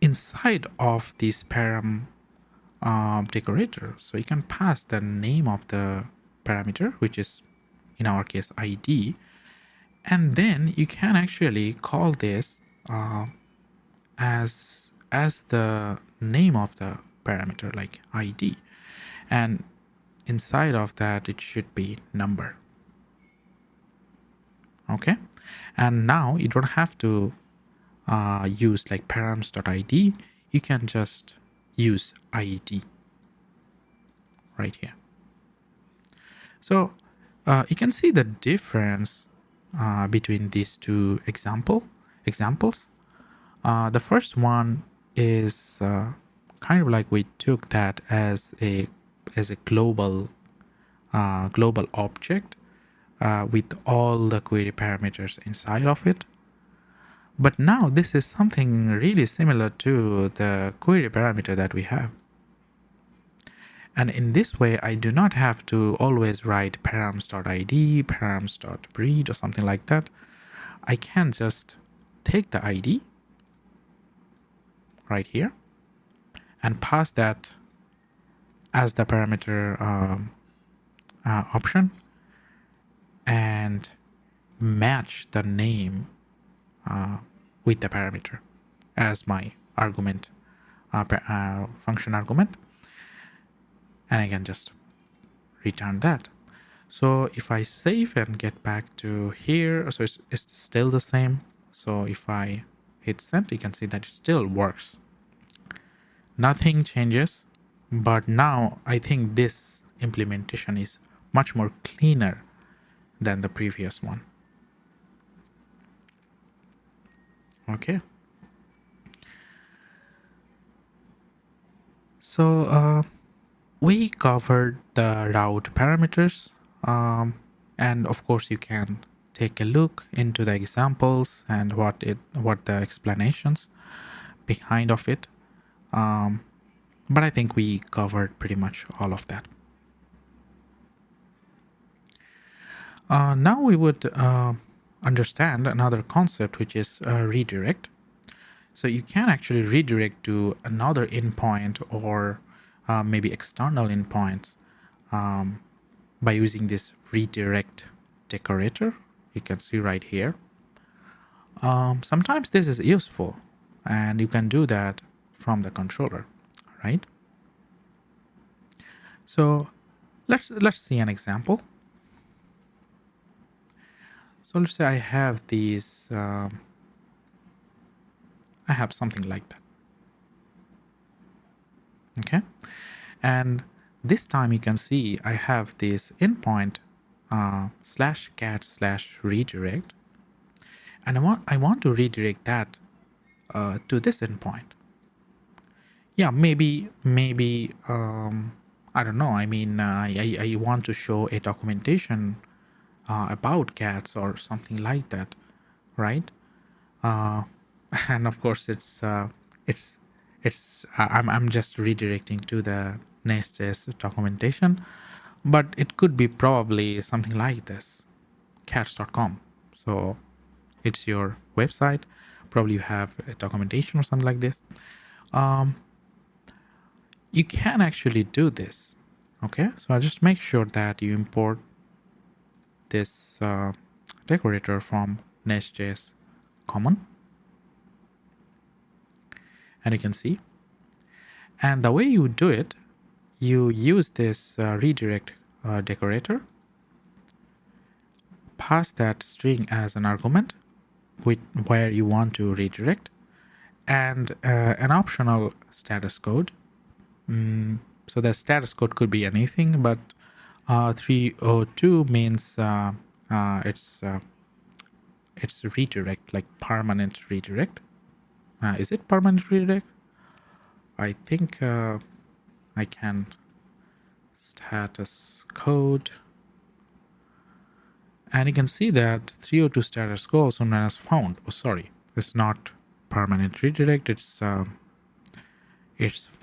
inside of this param decorator. So you can pass the name of the parameter, which is in our case ID, and then you can actually call this as the name of the parameter, like ID, and inside of that it should be number. Okay, and now you don't have to use like params.id. You can just use ID right here. So you can see the difference between these two examples. The first one is kind of like we took that as a global object with all the query parameters inside of it. But now this is something really similar to the query parameter that we have. And in this way, I do not have to always write params.id, params.breed or something like that. I can just take the ID right here and pass that as the parameter option and match the name with the parameter as my argument, function argument. And I can just return that. So if I save and get back to here, so it's still the same. So if I hit send, you can see that it still works. Nothing changes, but now I think this implementation is much more cleaner than the previous one. Okay. So we covered the route parameters, and of course you can take a look into the examples and what the explanations behind of it. But I think we covered pretty much all of that. Now we would understand another concept, which is redirect. So you can actually redirect to another endpoint or maybe external endpoints by using this redirect decorator. You can see right here. Sometimes this is useful, and you can do that from the controller, right? So let's see an example. So let's say I have these. I have something like that. Okay, and this time you can see I have this endpoint /cat/redirect, and I want to redirect that to this endpoint. Yeah, maybe I don't know. I mean, I want to show a documentation about cats or something like that, right? And of course, I'm just redirecting to the NestJS documentation, but it could be probably something like this, cats.com. So it's your website. Probably you have a documentation or something like this. You can actually do this. Okay, so I'll just make sure that you import this decorator from NestJS common. and you can see. And the way you do it, you use this redirect decorator, pass that string as an argument where you want to redirect, and an optional status code. So the status code could be anything, but 302 means it's redirect, like permanent redirect. Is it permanent redirect? I think I can status code, and you can see that 302 status code also known as found. Oh, sorry, it's not permanent redirect. It's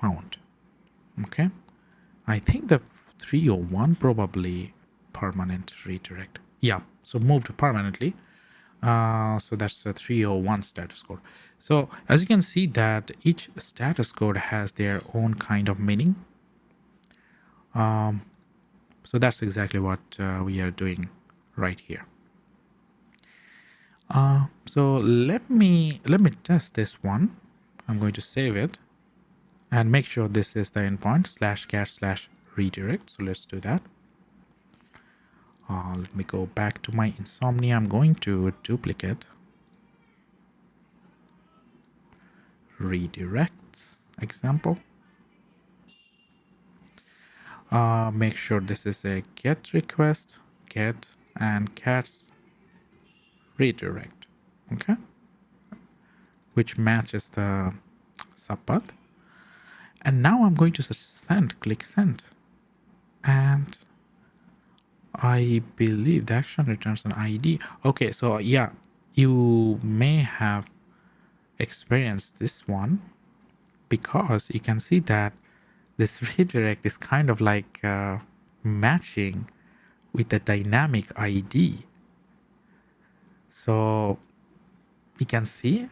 found. Okay, I think the 301 probably permanent redirect. Yeah, so moved permanently. So that's a 301 status code. So as you can see that each status code has their own kind of meaning. So that's exactly what we are doing right here. So let me test this one. I'm going to save it and make sure this is the endpoint /cat/redirect. So let's do that. Let me go back to my Insomnia. I'm going to duplicate redirects example. Make sure this is a get request, get and cats redirect. Okay, which matches the subpath. And now I'm going to send, click send. And I believe the action returns an ID. Okay, so yeah, you may have experienced this one because you can see that this redirect is kind of like matching with the dynamic ID. So you can see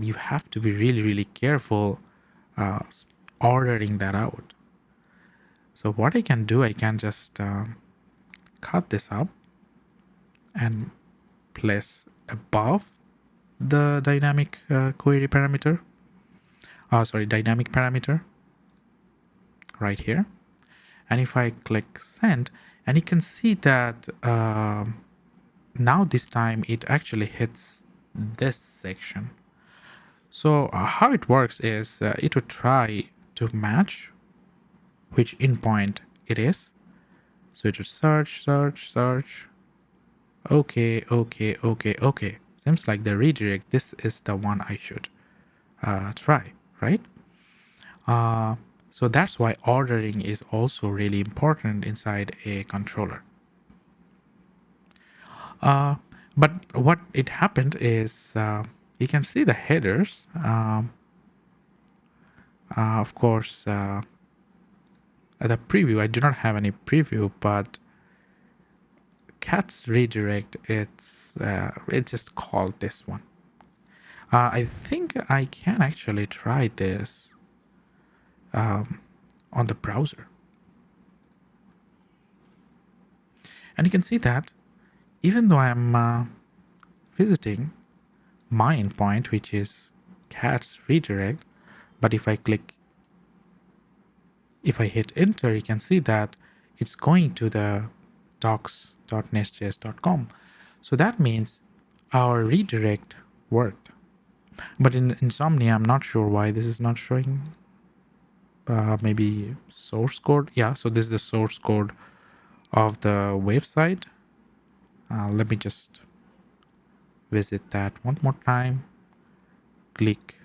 you have to be really, really careful ordering that out. So what I can do, I can just cut this up and place above the dynamic query parameter. Dynamic parameter right here. And if I click send, and you can see that now this time it actually hits this section. So how it works is it would try to match which endpoint it is. So it would search. Okay. Seems like the redirect, this is the one I should try, right? So that's why ordering is also really important inside a controller. But what it happened is you can see the headers. Of course, the preview, I do not have any preview, but cat's redirect, it's just called this one. I think I can actually try this on the browser. And you can see that even though I'm visiting my endpoint, which is cat's redirect, but if I hit enter, you can see that it's going to the docs.nestjs.com. So that means our redirect worked. But in Insomnia, I'm not sure why this is not showing. Maybe source code. Yeah, so this is the source code of the website. Let me just visit that one more time. Click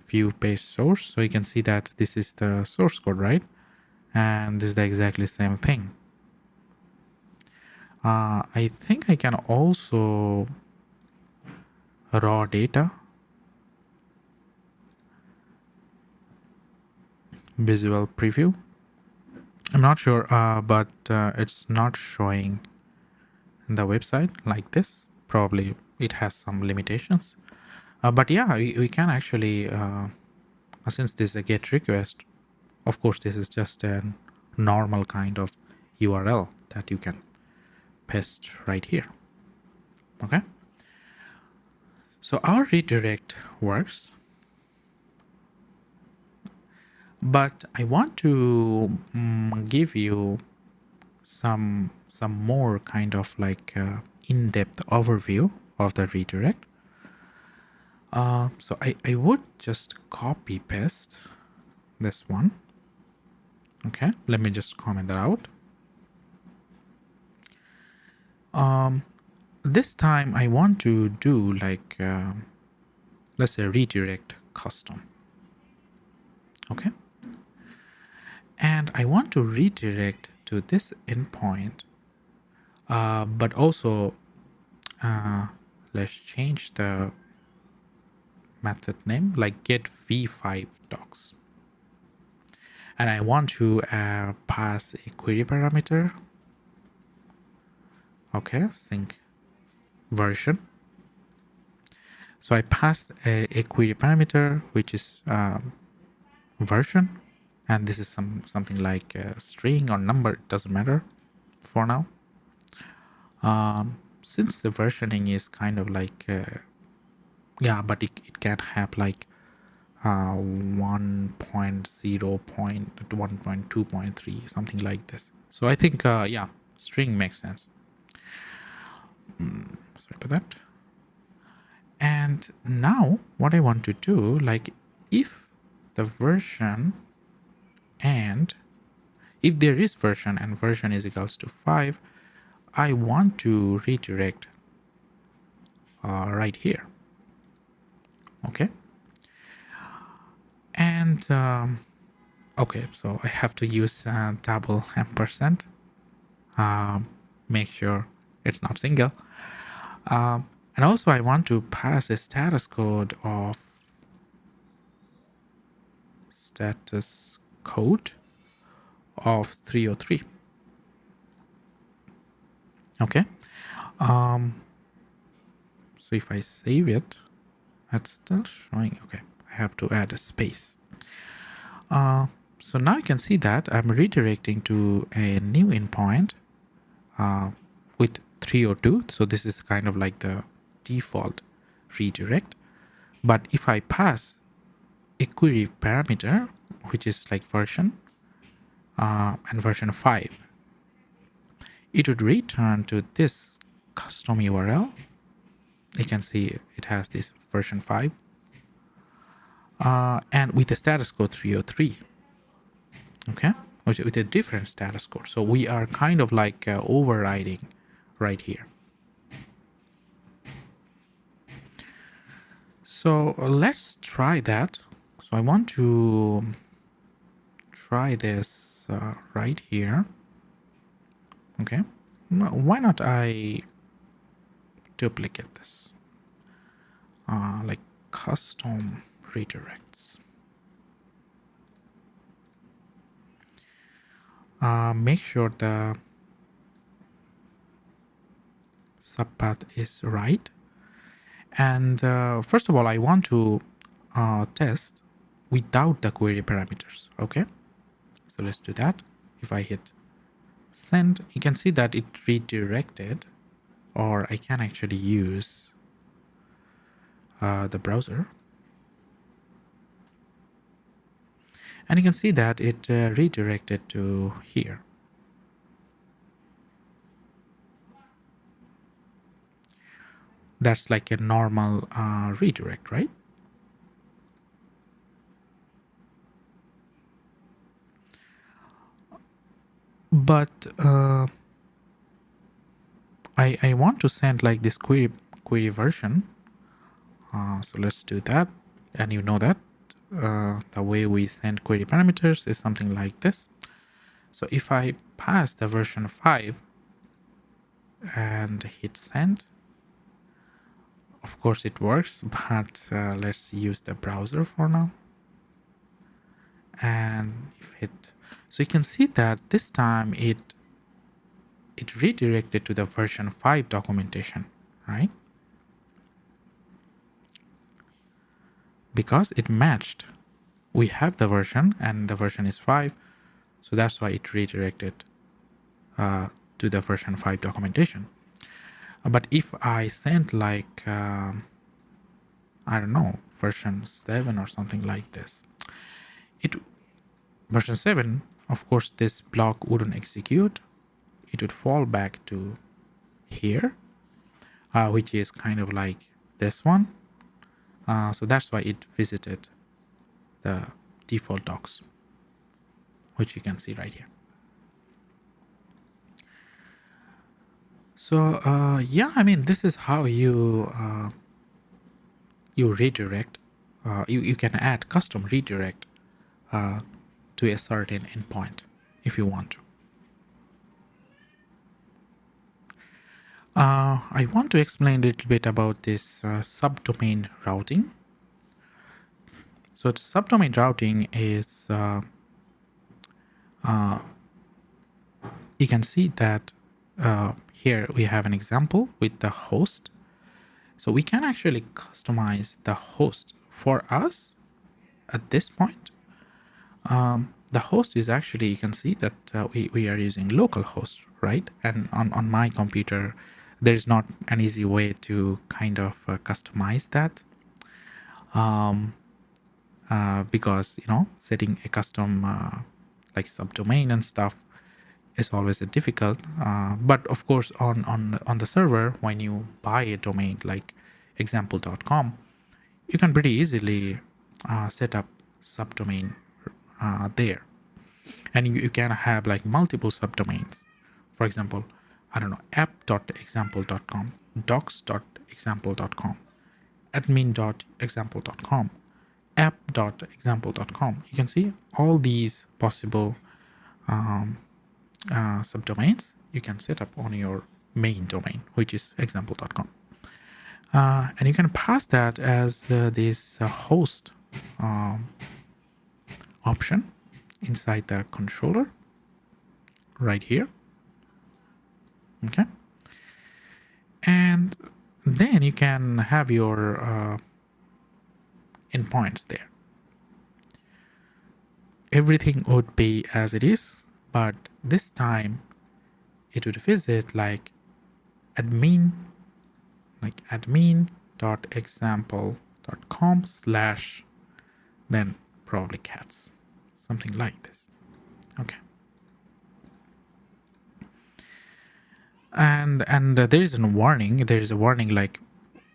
view page source. So you can see that this is the source code, right? And this is the exactly same thing. I think I can also raw data, visual preview. I'm not sure, but it's not showing in the website like this. Probably it has some limitations. But yeah, we can actually, since this is a GET request, of course, this is just a normal kind of URL that you can paste right here. Okay. So our redirect works. But I want to give you some more kind of like in-depth overview of the redirect. So I would just copy paste this one. Okay, let me just comment that out. This time I want to do like let's say redirect custom. Okay, and I want to redirect to this endpoint, but also let's change the method name like get v5 docs, and I want to pass a query parameter. Okay, sync version. So I passed a query parameter which is version, and this is something like a string or number, it doesn't matter for now. Since the versioning is kind of like yeah, but it can have like 1.0 1.2.3 something like this. So I think yeah, string makes sense. Sorry about that. And now what I want to do, like if the version and if there is version and version is equals to 5, I want to redirect right here. Okay. And okay, so I have to use double ampersand. Make sure it's not single. And also I want to pass a status code of 303. Okay. So if I save it, it's still showing. Okay, I have to add a space. So now you can see that I'm redirecting to a new endpoint with 302. So this is kind of like the default redirect. But if I pass a query parameter, which is like version and version 5, it would return to this custom URL. You can see it has this version 5 and with the status code 303. Okay, with a different status code. So we are kind of like overriding right here. So let's try that. So I want to try this right here. Okay, why not I duplicate this like custom redirects. Make sure the subpath is right. And first of all, I want to test without the query parameters. Okay, so let's do that. If I hit send, you can see that it redirected, or I can actually use the browser. And you can see that it redirected to here. That's like a normal redirect, right? But I want to send like this query version. So let's do that. And you know that the way we send query parameters is something like this. So if I pass the version 5 and hit send, of course it works, but let's use the browser for now. And if hit, so you can see that this time it redirected to the version 5 documentation, right? Because it matched. We have the version and the version is 5, so that's why it redirected to the version 5 documentation. But if I send like I don't know, version 7 or something like this, version 7, of course, this block wouldn't execute. It would fall back to here, which is kind of like this one. So that's why it visited the default docs, which you can see right here. So yeah, I mean, this is how you you redirect. You can add custom redirect to a certain endpoint if you want to. I want to explain a little bit about this subdomain routing. So the subdomain routing is, you can see that here we have an example with the host. So we can actually customize the host for us at this point. The host is actually, you can see that we are using localhost, right? And on my computer, there's not an easy way to kind of customize that. Because, you know, setting a custom like subdomain and stuff is always a difficult. But of course, on the server, when you buy a domain like example.com, you can pretty easily set up subdomain there. And you can have like multiple subdomains. For example, I don't know, app.example.com, docs.example.com, admin.example.com, app.example.com. You can see all these possible subdomains you can set up on your main domain, which is example.com. And you can pass that as this host option inside the controller right here. Okay. And then you can have your endpoints there. Everything would be as it is, but this time it would visit like admin.example.com / then probably cats, something like this. Okay. And there is a warning. There is a warning like,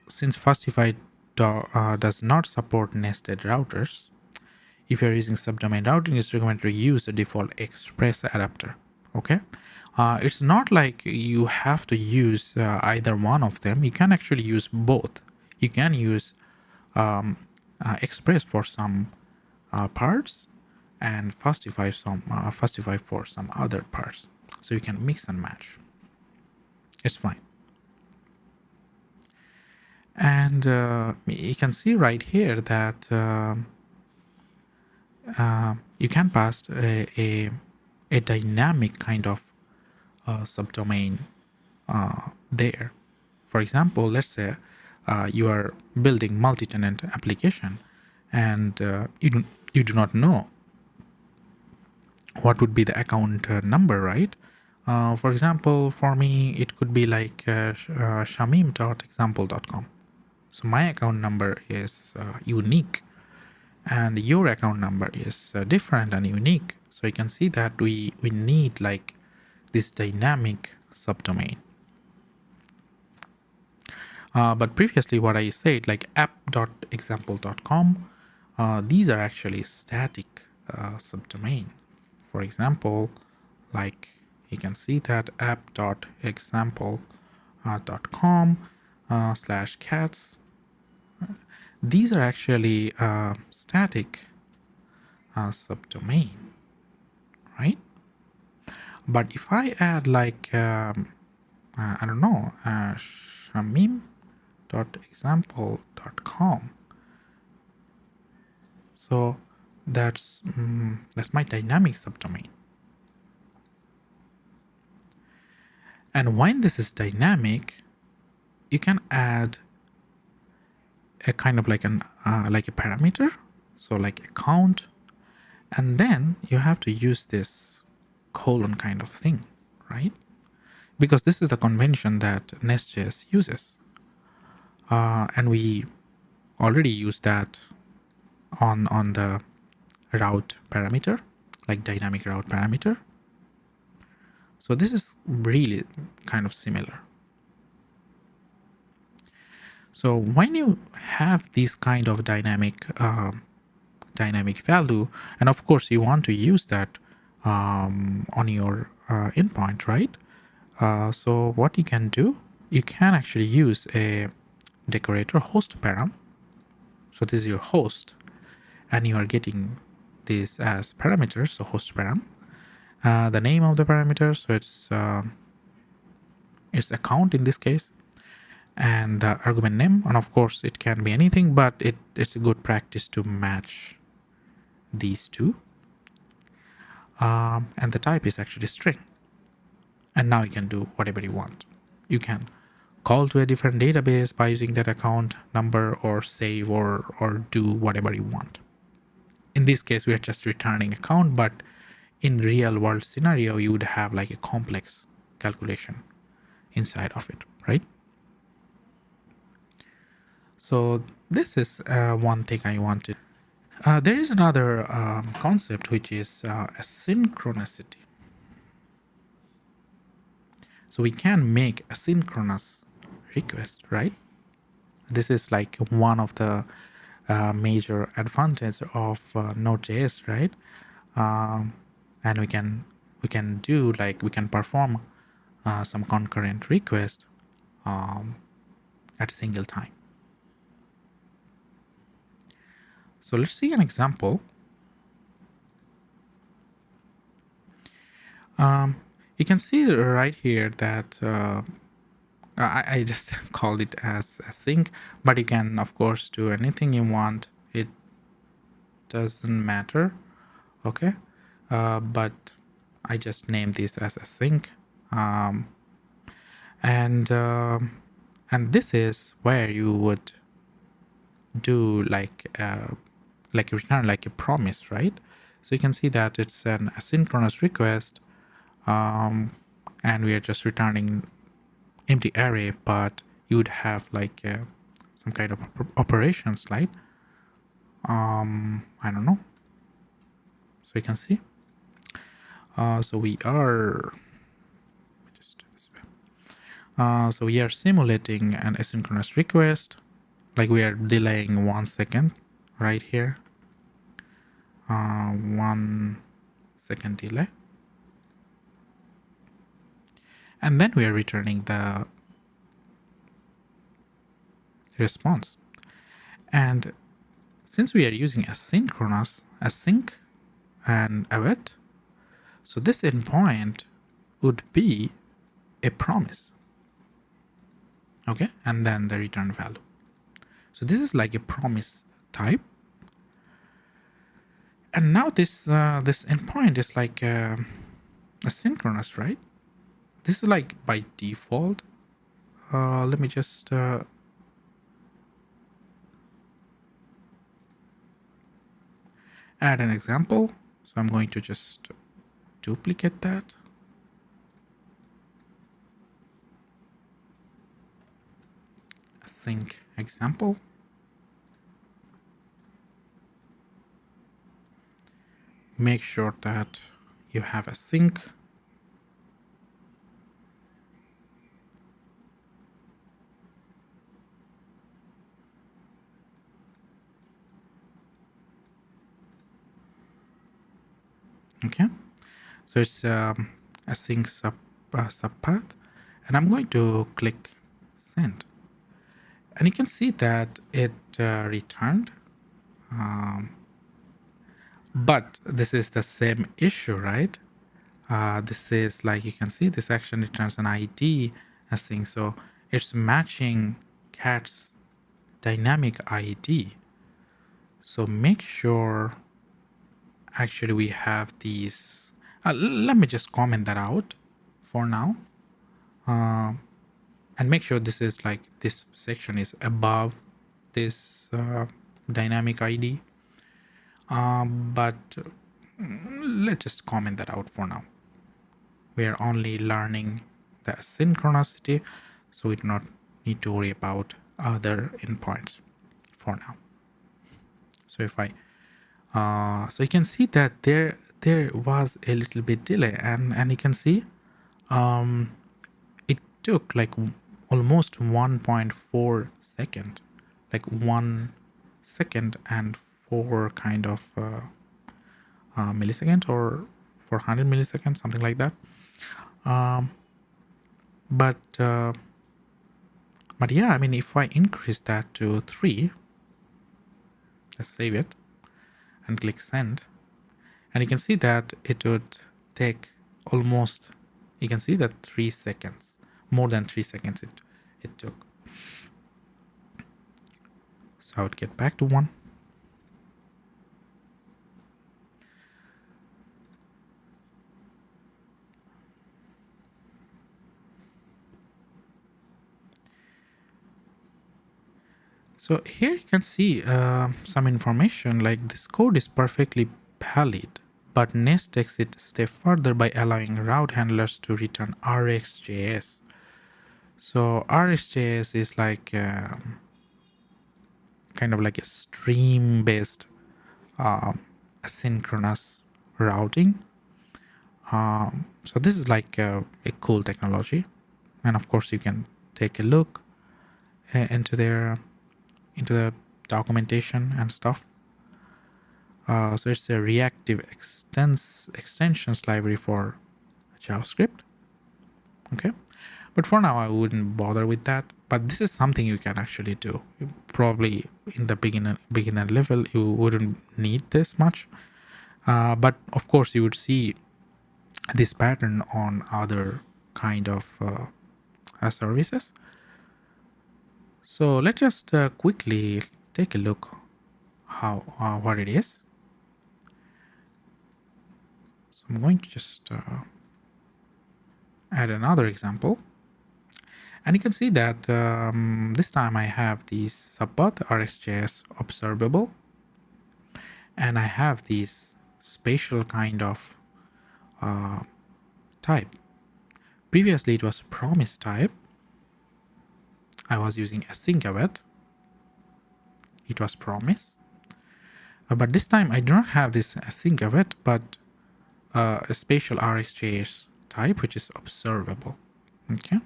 since Fastify does not support nested routers, if you're using subdomain routing, it's recommended to use the default Express adapter. Okay. It's not like you have to use either one of them. You can actually use both. You can use Express for some parts and Fastify for some other parts. So you can mix and match. It's fine. And you can see right here that you can pass a dynamic kind of subdomain there. For example, let's say you are building multi-tenant application and you do not know what would be the account number, right? For example, for me, it could be like shamim.example.com. So my account number is unique and your account number is different and unique. So you can see that we need like this dynamic subdomain. But previously what I said, like app.example.com, these are actually static subdomain. For example, like you can see that app.example.com / cats. These are actually static subdomain, right? But if I add like, I don't know, shamim.example.com, so that's my dynamic subdomain. And when this is dynamic, you can add a kind of like like a parameter, so like a count, and then you have to use this colon kind of thing, right? Because this is the convention that NestJS uses, and we already use that on the route parameter. like dynamic route parameter. So this is really kind of similar. So when you have this kind of dynamic value, and of course you want to use that on your endpoint, right? So what you can do, you can actually use a decorator host param. So this is your host, and you are getting this as parameters, so host param. The name of the parameter, so it's account in this case, and the argument name, and of course it can be anything, but it's a good practice to match these two. And the type is actually string. And now you can do whatever you want. You can call to a different database by using that account number, or save, or do whatever you want. In this case, we are just returning account, but in real world scenario, you would have like a complex calculation inside of it, right? So this is one thing I wanted. There is another concept, which is asynchronicity. So we can make asynchronous request, right? This is like one of the major advantage of Node.js, right? And we can do like we can perform some concurrent request at a single time. So let's see an example. You can see right here that I just called it as async, but you can of course do anything you want. It doesn't matter. Okay, but I just named this as async, and this is where you would do like return like a promise, right? So you can see that it's an asynchronous request, and we are just returning empty array, but you would have like some kind of operations, right? I don't know. So you can see. So we are just do this way. So we are simulating an asynchronous request, like we are delaying 1 second right here. 1 second delay, and then we are returning the response. And since we are using asynchronous, async and await, so this endpoint would be a promise, okay, and then the return value. So this is like a promise type, and now this this endpoint is like asynchronous, right? This is like by default. Let me just add an example. So I'm going to just duplicate that. Async example. Make sure that you have a sync. Okay, so it's async subpath, and I'm going to click send, and you can see that it returned. But this is the same issue, right? This is like, you can see this action returns an ID async, so it's matching cat's dynamic ID. So make sure actually we have these. Let me just comment that out for now, and make sure this is like this section is above this dynamic ID. But let's just comment that out for now. We are only learning the synchronicity, so we do not need to worry about other endpoints for now. So if I so you can see that there was a little bit delay, and you can see it took like almost 1.4 second, like 1 second and 4 kind of millisecond, or 400 milliseconds, something like that. But yeah, I mean, if I increase that to 3, let's save it and click send, and you can see that it would take almost, you can see that 3 seconds, more than 3 seconds it took. So I would get back to 1. So here you can see some information like this code is perfectly valid, but Nest takes it a step further by allowing route handlers to return RxJS. So RxJS is like kind of like a stream-based asynchronous routing. So this is like a cool technology, and of course you can take a look into the documentation and stuff. So it's a reactive extensions library for JavaScript. Okay, but for now I wouldn't bother with that. But this is something you can actually do. Probably in the beginner level you wouldn't need this much, but of course you would see this pattern on other kind of services. So let's just quickly take a look how what it is. So I'm going to just add another example, and you can see that this time I have these Subpath RxJS observable, and I have these spatial kind of type. Previously it was promise type. I was using async await. It was promise. But this time I do not have this async await, but a spatial RxJS type, which is observable. Okay.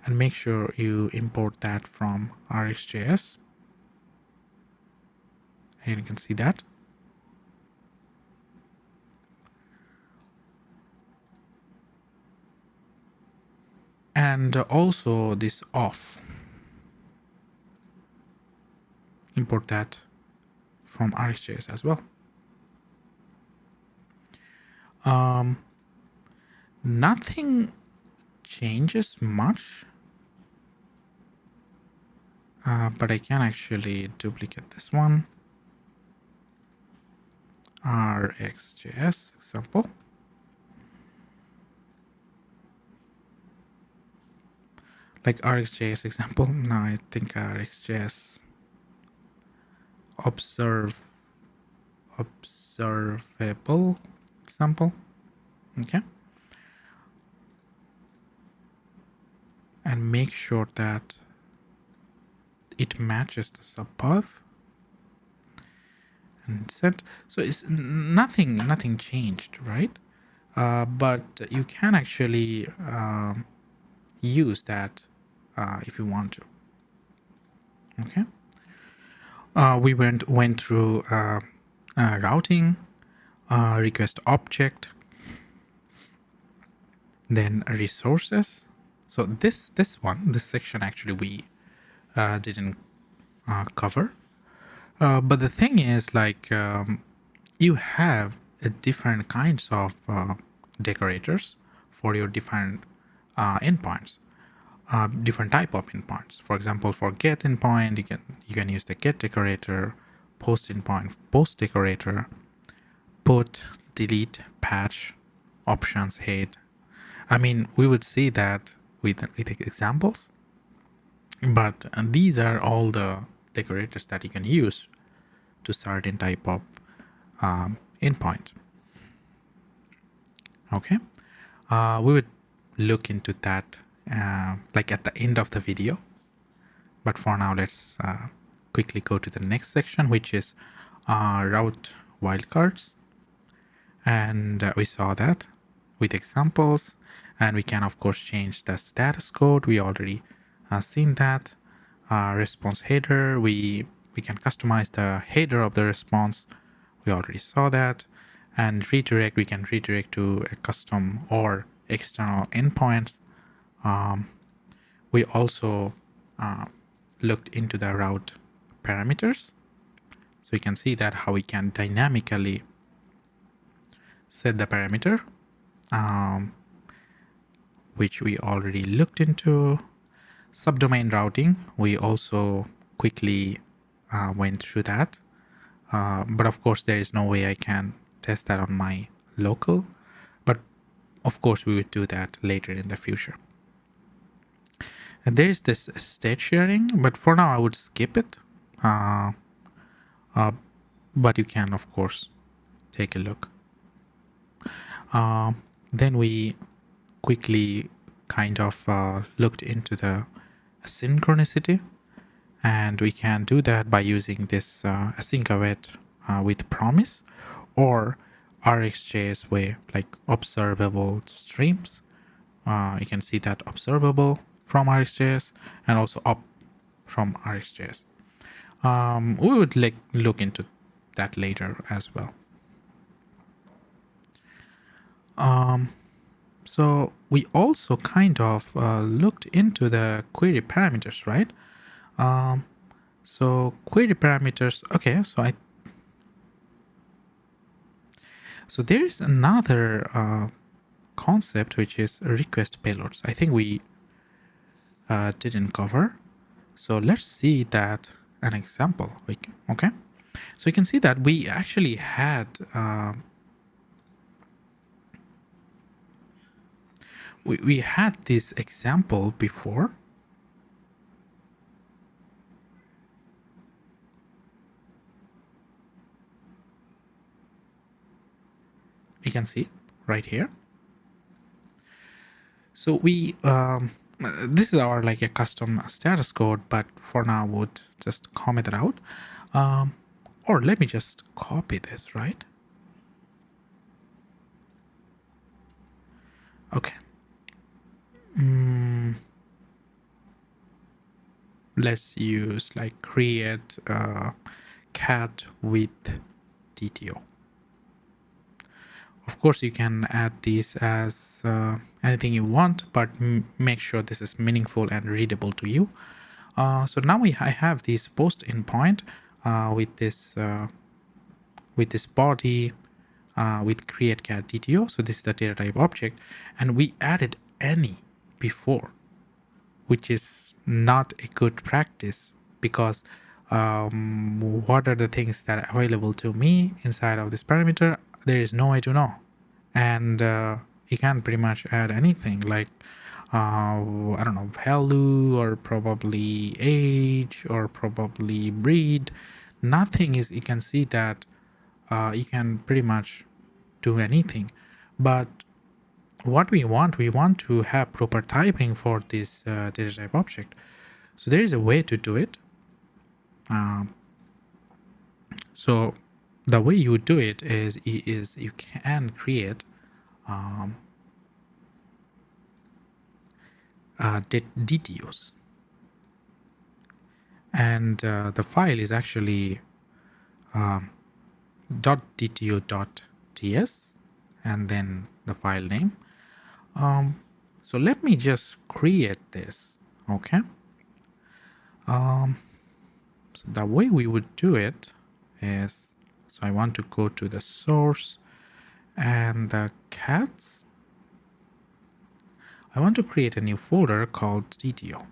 And make sure you import that from RxJS. Here you can see that. And also this off. Import that from RxJS as well. Nothing changes much, but I can actually duplicate this one. RxJS example. Like RxJS example. Now I think RxJS observable example. Okay. And make sure that it matches the subpath and set. So it's nothing changed, right? But you can actually use that if you want to. Okay. We went through routing, request object, then resources. So this section actually we didn't cover. But the thing is, like, you have different kinds of decorators for your different endpoints, different type of endpoints. For example, for get endpoint, you can use the get decorator, post endpoint, post decorator, put, delete, patch, options, head. I mean, we would see that with examples, but these are all the decorators that you can use to certain type of endpoint. Okay, we would look into that like at the end of the video, but for now let's quickly go to the next section, which is route wildcards. And we saw that with examples, and we can of course change the status code. We already seen that. Response header, we can customize the header of the response. We already saw that. And redirect, we can redirect to a custom or external endpoints. We also looked into the route parameters. So you can see that how we can dynamically set the parameter, which we already looked into. Subdomain routing, we also quickly went through that. But of course, there is no way I can test that on my local. But of course, we would do that later in the future. And there is this state sharing, but for now I would skip it. But you can, of course, take a look. Then we quickly kind of looked into the asynchronicity, and we can do that by using this async await with promise, or RxJS way, like observable streams. You can see that observable from RxJS and also up from RxJS. We would look into that later as well. So we also kind of looked into the query parameters, right? So query parameters, okay, so there is another concept which is request payloads. I think we didn't cover. So let's see that an example. Okay, so you can see that we actually had we had this example before. You can see right here. So we this is our like a custom status code, but for now would just comment it out. Or let me just copy this, right? Okay. Let's use like create cat with DTO. Of course, you can add these as anything you want, but make sure this is meaningful and readable to you. So now I have this post endpoint with this body with create cat DTO. So this is the data type object, and we added any before, which is not a good practice, because what are the things that are available to me inside of this parameter? There is no way to know. And you can pretty much add anything like I don't know, value, or probably age, or probably breed. Nothing is, you can see that you can pretty much do anything. But what we want to have proper typing for this data type object. So there is a way to do it. So the way you do it is you can create DTOs, and the file is actually .dto.ts, and then the file name. So let me just create this. Okay. So the way we would do it is, so I want to go to the source and the cats. I want to create a new folder called DTO.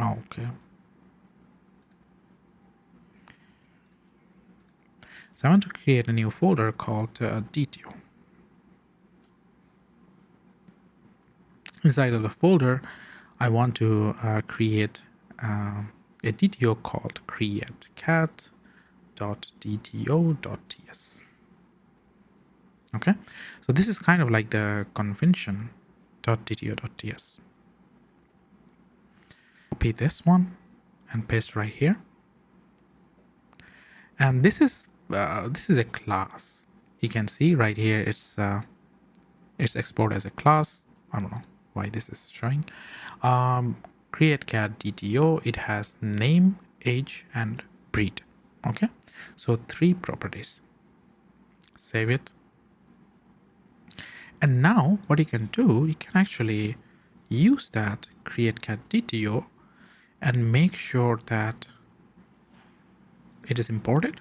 Okay. So I want to create a new folder called DTO. Inside of the folder, I want to create a DTO called create cat.dto.ts. Okay, so this is kind of like the convention .dto.ts. Copy this one and paste right here. And this is this is a class. You can see right here it's exported as a class. I don't know why this is showing. Create cat DTO. It has name, age, and breed. Okay, so 3 properties. Save it. And now what you can do, you can actually use that create cat DTO and make sure that it is imported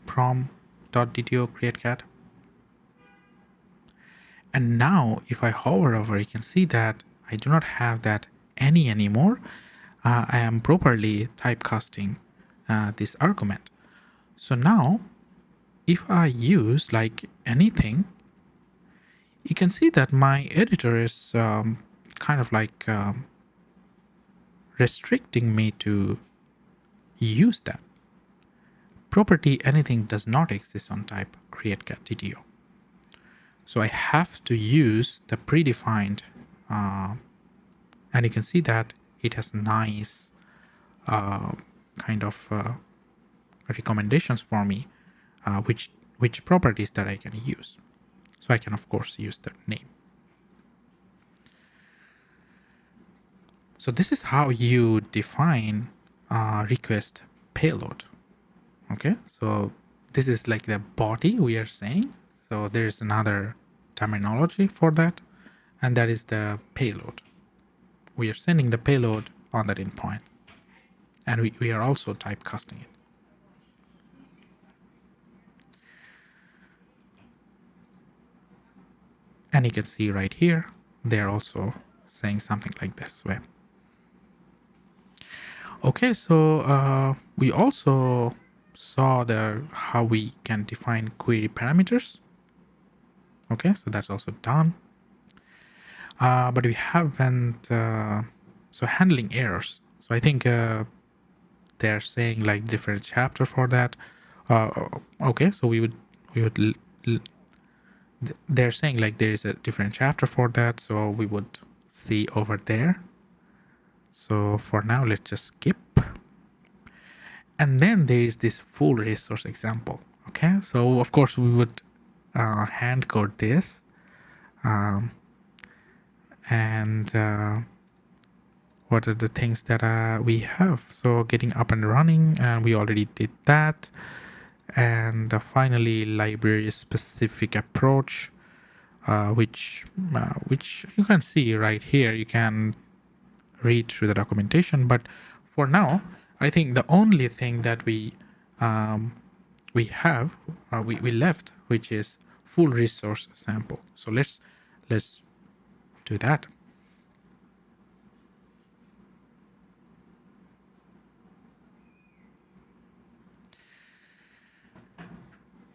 from .dto create cat. And now if I hover over, you can see that I do not have that any anymore. I am properly typecasting this argument. So now if I use like anything, you can see that my editor is kind of like restricting me to use that. Property anything does not exist on type create cat DTO. So I have to use the predefined, and you can see that it has nice kind of recommendations for me, which properties that I can use. So I can of course use the name. So this is how you define request payload. Okay, so this is like the body we are saying. So there's another terminology for that, and that is the payload. We are sending the payload on that endpoint, and we are also typecasting it. And you can see right here, they're also saying something like this way. Okay, so we also saw how we can define query parameters. Okay, so that's also done. But we haven't, so handling errors. So I think they're saying like different chapter for that. Okay, so they're saying like there is a different chapter for that. So we would see over there. So for now, let's just skip. And then there is this full resource example. Okay, so of course we would hand code this. And what are the things that we have? So getting up and running, and we already did that. And finally, library specific approach, which you can see right here. You can read through the documentation, but for now, I think the only thing that we left, which is full resource sample. So let's do that.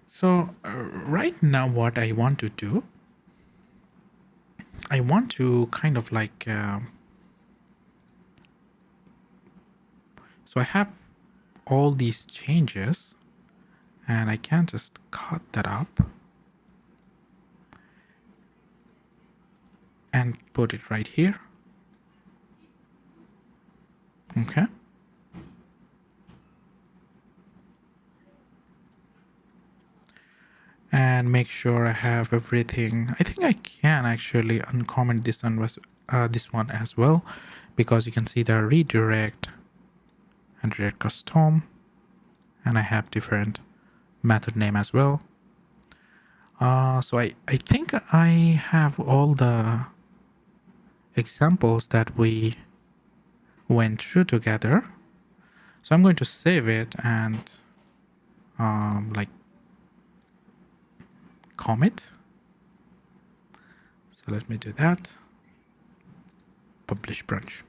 So right now what I want to do, I want to kind of like, so I have all these changes and I can just cut that up and put it right here. Okay. And make sure I have everything. I think I can actually uncomment this one as well, because you can see the redirect and redirect custom, and I have different method name as well. So I think I have all the examples that we went through together. So I'm going to save it and like commit. So let me do that. Publish branch.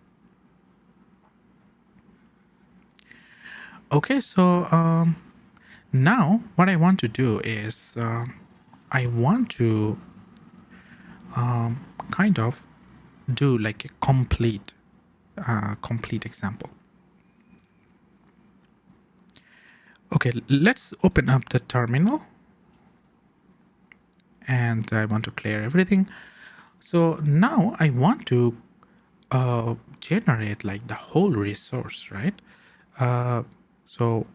Okay, so now what I want to do is I want to kind of do like a complete example. Okay, let's open up the terminal. And I want to clear everything. So now I want to generate like the whole resource, right? So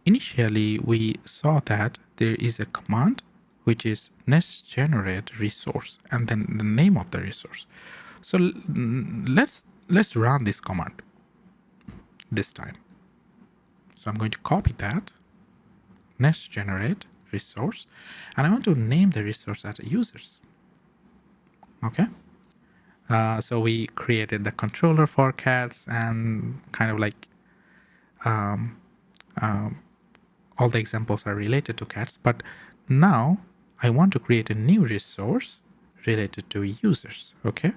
initially we saw that there is a command which is nest-generate resource and then the name of the resource. So let's run this command this time. So I'm going to copy that nest-generate resource, and I want to name the resource as users. Okay. So we created the controller for cats and kind of like um, all the examples are related to cats, but now I want to create a new resource related to users. Okay.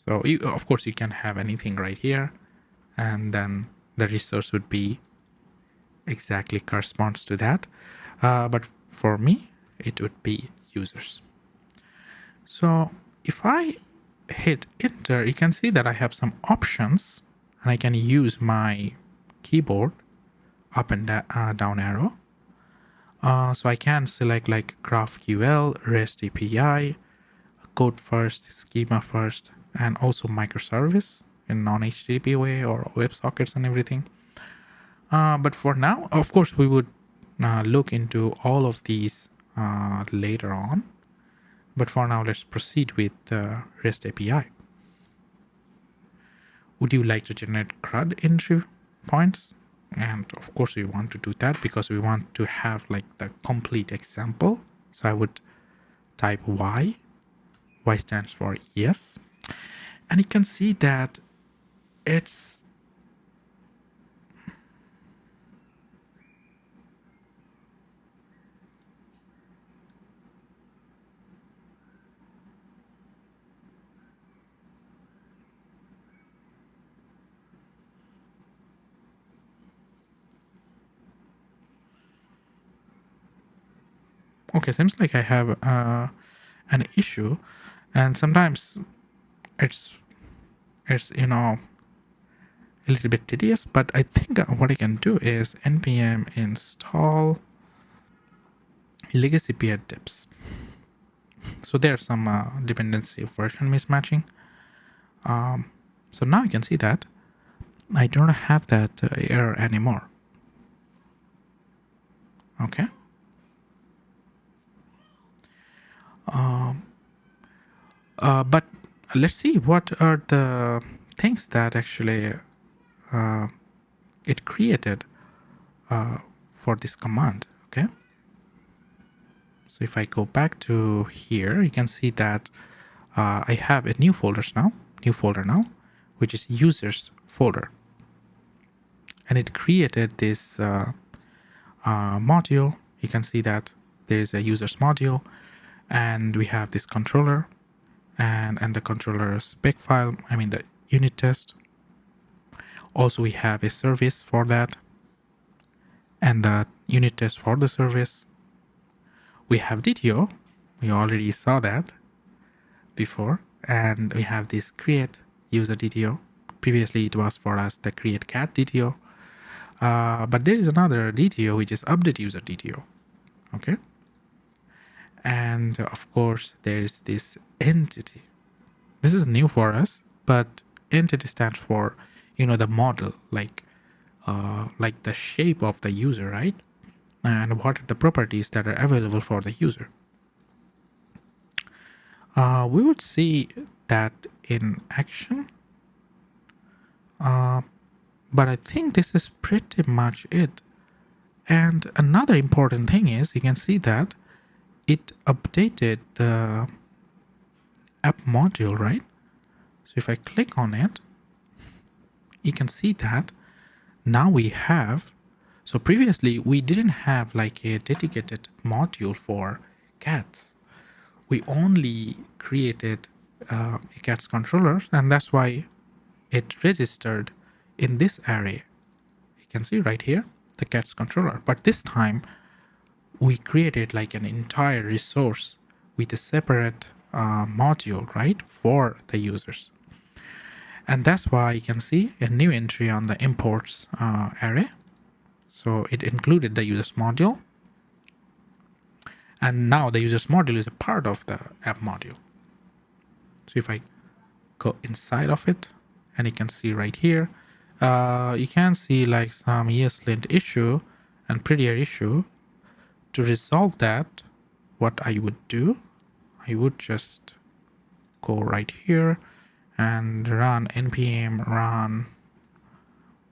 So of course you can have anything right here, and then the resource would be exactly corresponds to that. But for me, it would be users. So if I hit enter, you can see that I have some options and I can use my keyboard up and down arrow. So I can select like GraphQL, REST API, code first, schema first, and also microservice in non-HTTP way or WebSockets and everything. But for now, of course, we would look into all of these later on. But for now, let's proceed with REST API. Would you like to generate CRUD entry points? And of course, we want to do that because we want to have like the complete example. So I would type Y. Y stands for yes. And you can see that it's okay. Seems like I have an issue, and sometimes it's a little bit tedious, but I think what I can do is npm install legacy peer tips. So there's some dependency version mismatching. So now you can see that I don't have that error anymore. Okay. But let's see what are the things that actually it created for this command. Okay. So if I go back to here, you can see that I have a new folder now, which is users folder. And it created this module. You can see that there is a users module, and we have this controller and the controller spec file, I mean the unit test. Also, we have a service for that and the unit test for the service. We have DTO. We already saw that before. And we have this create user DTO. Previously, it was for us the create cat DTO. But there is another DTO, which is update user DTO. Okay. And of course, there is this entity. This is new for us, but entity stands for, the model, like the shape of the user, right? And what are the properties that are available for the user. We would see that in action. But I think this is pretty much it. And another important thing is you can see that it updated the app module, right? So if I click on it, you can see that now we have, so previously we didn't have like a dedicated module for cats. We only created a cats controller, and that's why it registered in this array. You can see right here, the cats controller. But this time we created like an entire resource with a separate module, right, for the users. And that's why you can see a new entry on the imports array. So it included the users module. And now the users module is a part of the app module. So if I go inside of it, and you can see right here, you can see like some ESLint issue, and prettier issue. To resolve that, what I would do, I would just go right here and run npm run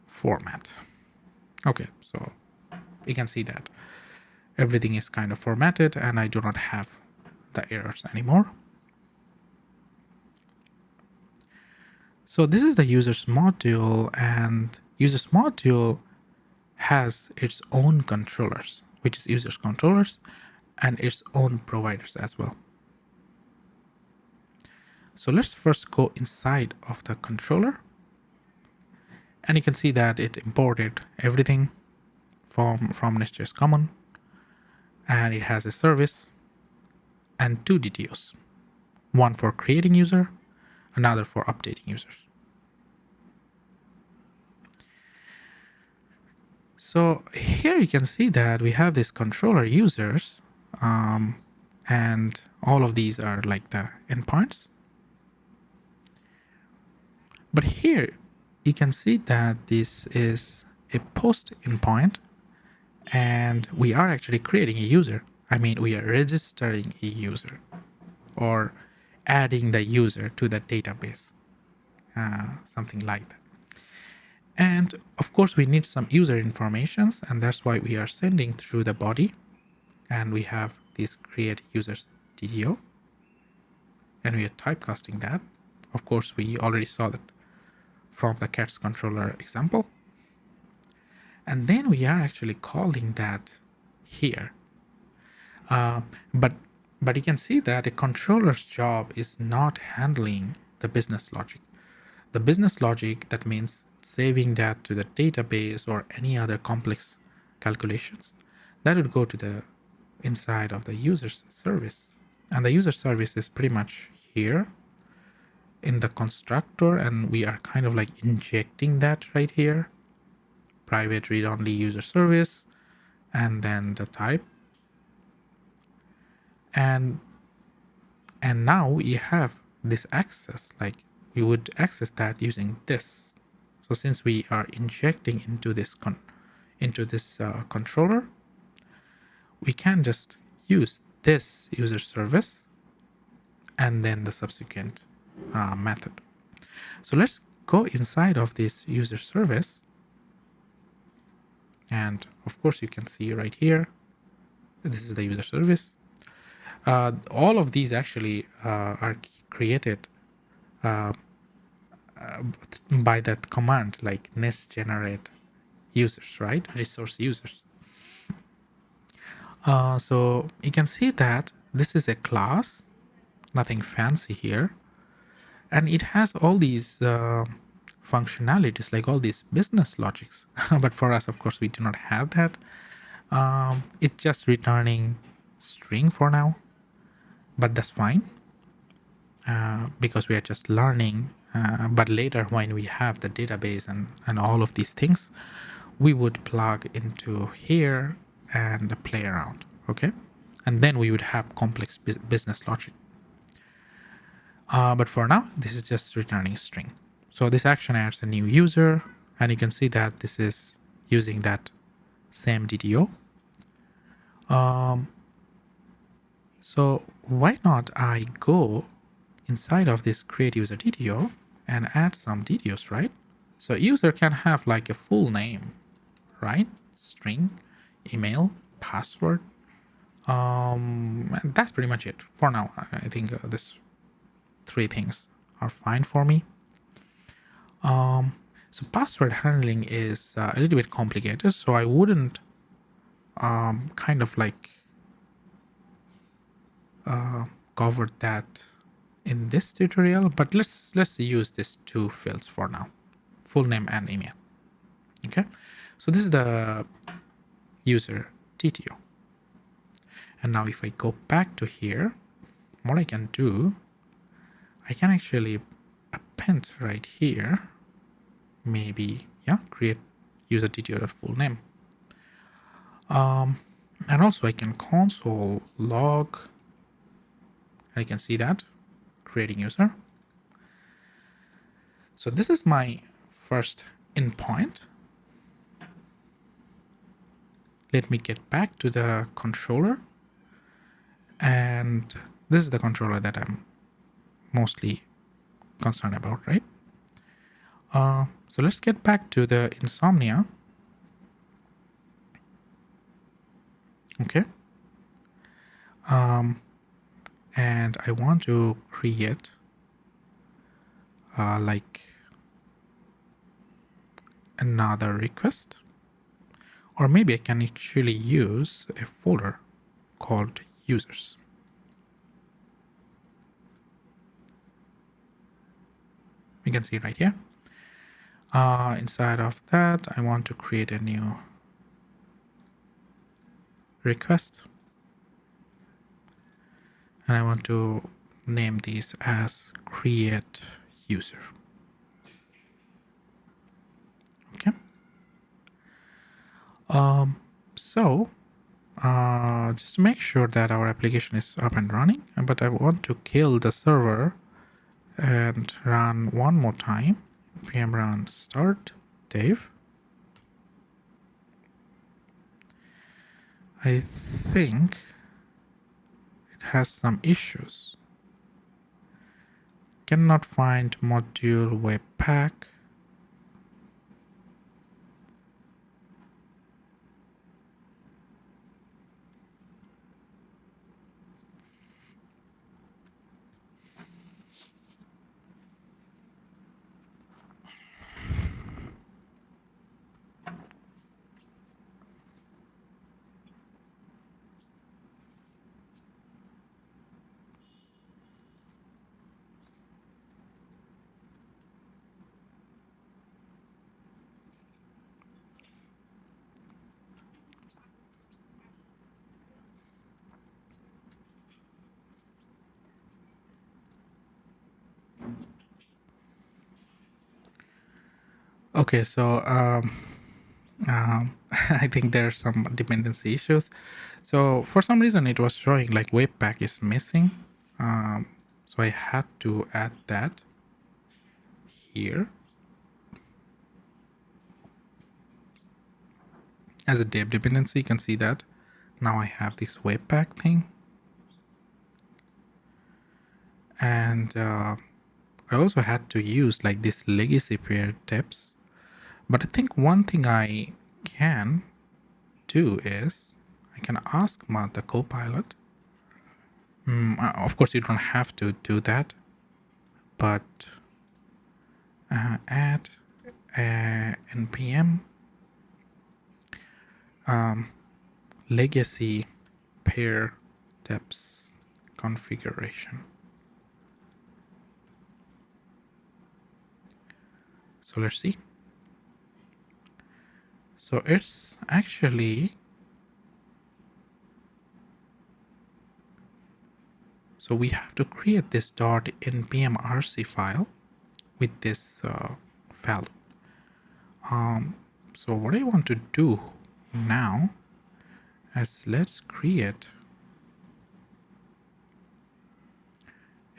format. Okay, so you can see that everything is kind of formatted and I do not have the errors anymore. So this is the users module, and users module has its own controllers, which is users controllers, and its own providers as well. So let's first go inside of the controller, and you can see that it imported everything from NestJS Common, and it has a service and two DTOs, one for creating user, another for updating users. So here you can see that we have this controller users, and all of these are like the endpoints. But here you can see that this is a post endpoint, and we are actually creating a user. I mean, we are registering a user or adding the user to the database, something like that. And of course, we need some user informations, and that's why we are sending through the body. And we have this create users DDO, and we are typecasting that. Of course, we already saw that from the cats controller example. And then we are actually calling that here. But you can see that a controller's job is not handling the business logic. The business logic, that means saving that to the database or any other complex calculations, that would go to the inside of the user's service. And the user service is pretty much here in the constructor, and we are kind of like injecting that right here. Private read-only user service, and then the type. And now we have this access, like we would access that using this. So since we are injecting into this controller, we can just use this user service and then the subsequent method. So let's go inside of this user service, and of course you can see right here, this is the user service. All of these actually are created by that command, like nest generate users, right? Resource users. So you can see that this is a class, nothing fancy here, and it has all these functionalities, like all these business logics. But for us, of course, we do not have that. It's just returning string for now, but that's fine because we are just learning. But later, when we have the database and all of these things, we would plug into here and play around, okay? And then we would have complex business logic. But for now, this is just returning a string. So this action adds a new user, and you can see that this is using that same DDO. So why not I go inside of this create user DDO and add some DDOs, right? So user can have like a full name, right? String, email, password. And that's pretty much it for now. I think this 3 things are fine for me. So password handling is a little bit complicated, so I wouldn't kind of like cover that in this tutorial, but let's use these 2 fields for now, full name and email. Okay, so this is the user DTO. And now if I go back to here, what I can do, I can actually append right here, maybe, yeah, create user DTO full name. And also I can console log, I can see that, creating user. So this is my first endpoint. let me get back to the controller. And this is the controller that I'm mostly concerned about, right? So let's get back to the Insomnia. Okay. And I want to create like another request, or maybe I can actually use a folder called users. You can see right here. Inside of that, I want to create a new request, and I want to name these as create user. Okay. So just to make sure that our application is up and running, but I want to kill the server and run one more time. Npm run start dev. I think it has some issues. Cannot find module webpack. Okay, so I think there's some dependency issues. So for some reason it was showing like webpack is missing. So I had to add that here as a dev dependency. You can see that now I have this webpack thing. And I also had to use like this legacy pair tips. But I think one thing I can do is I can ask the copilot. Of course, you don't have to do that, but add npm legacy pair depths configuration. So let's see. So it's actually, so we have to create this .npm-rc file with this value. So what I want to do now is let's create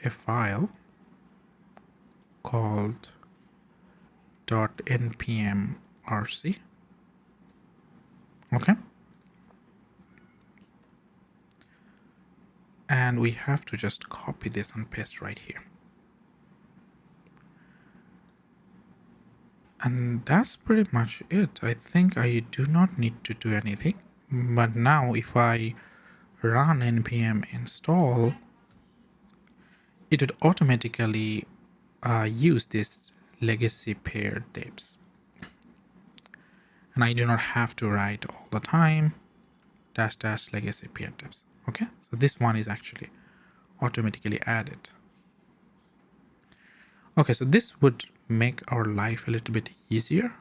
a file called .npm-rc. Okay. And we have to just copy this and paste right here. And that's pretty much it. I think I do not need to do anything. But now if I run npm install, it would automatically use this legacy pair depths. And I do not have to write all the time -- legacy pair depths. Okay, so this one is actually automatically added. Okay, so this would make our life a little bit easier.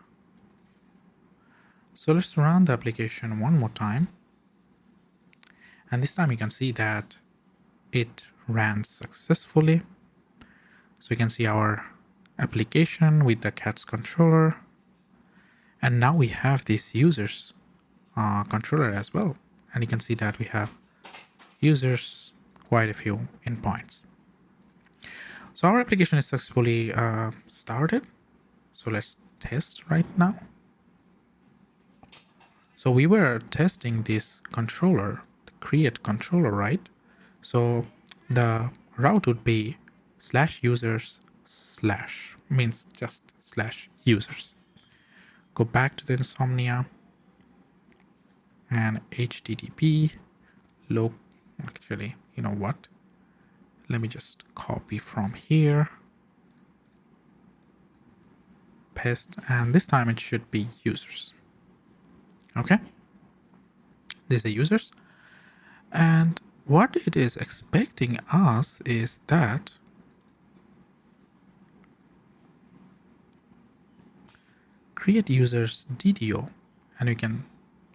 So let's run the application one more time. And this time you can see that it ran successfully. So you can see our application with the cats controller. And now we have this users controller as well. And you can see that we have users, quite a few endpoints. So our application is successfully started. So let's test right now. So we were testing this controller, the create controller, right? So the route would be /users/ means just /users. Go back to the Insomnia and HTTP actually, you know what? Let me just copy from here, paste, and this time it should be users. Okay, these are users. And what it is expecting us is that create users DDO, and we can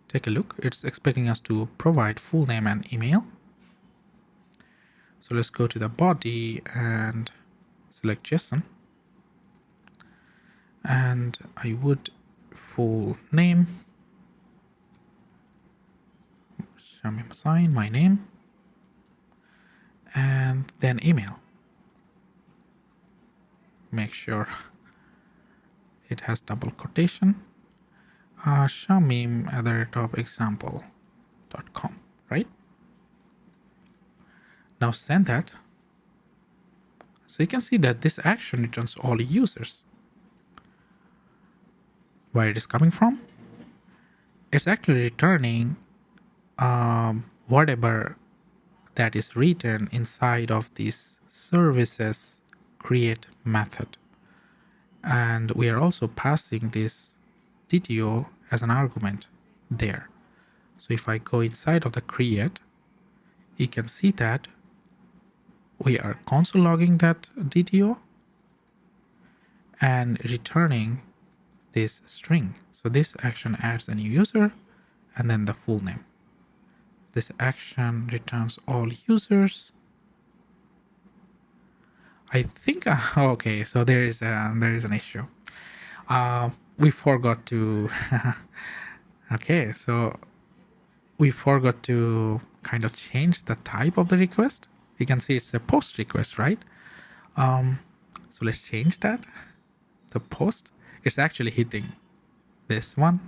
take a look. It's expecting us to provide full name and email. So let's go to the body and select JSON. And I would full name, Shamim Hussain, my name, and then email. Make sure it has double quotation. Shamim@example.com, right? Now send that. So you can see that this action returns all users. Where it is coming from? It's actually returning whatever that is written inside of this services create method. And we are also passing this DTO as an argument there. So if I go inside of the create, you can see that we are console logging that DTO and returning this string. So this action adds a new user and then the full name. This action returns all users. I think okay, so there is an issue. We forgot to okay, so we forgot to kind of change the type of the request. You can see it's a post request, right? So let's change that. The post, it's actually hitting this one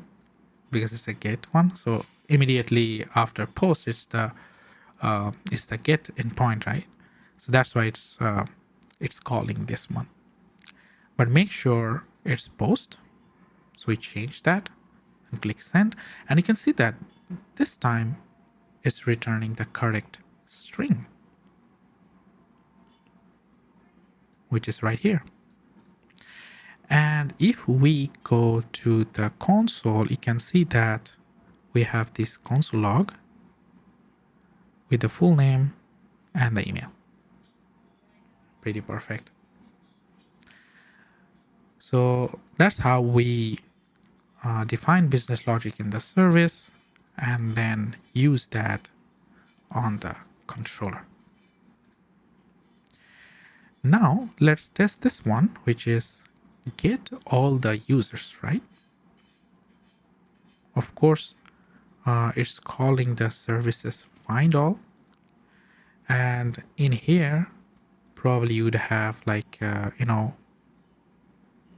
because it's a get one. So immediately after post, it's the get endpoint, right? So that's why it's calling this one. But make sure it's post. So we change that and click send, and you can see that this time it's returning the correct string, which is right here. And if we go to the console, you can see that we have this console log with the full name and the email. Pretty perfect. So that's how we define business logic in the service and then use that on the controller. Now let's test this one, which is get all the users, right? Of course, it's calling the services find all, and in here probably you would have like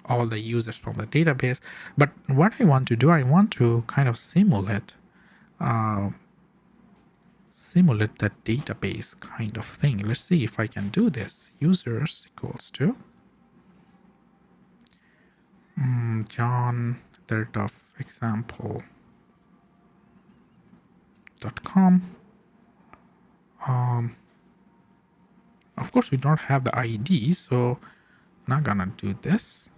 all the users from the database. But what I want to do, I want to kind of simulate the database kind of thing. Let's see if I can do this. Users equals to John, third of example.com. Of course, we don't have the ID, so not gonna do this.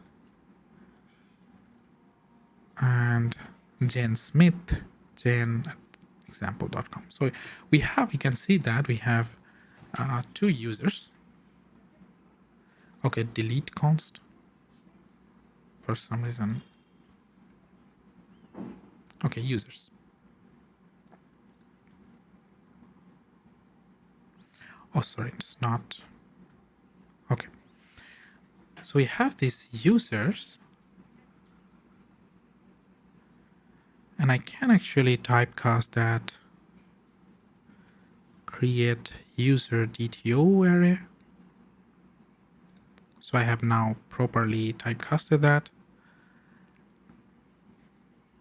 And Jane Smith, Jane@example.com. So we have, you can see that we have 2 users. Okay, delete const for some reason. Okay, users. Oh, sorry, it's not. Okay. So we have these users, and I can actually typecast that create user DTO array. So I have now properly typecasted that.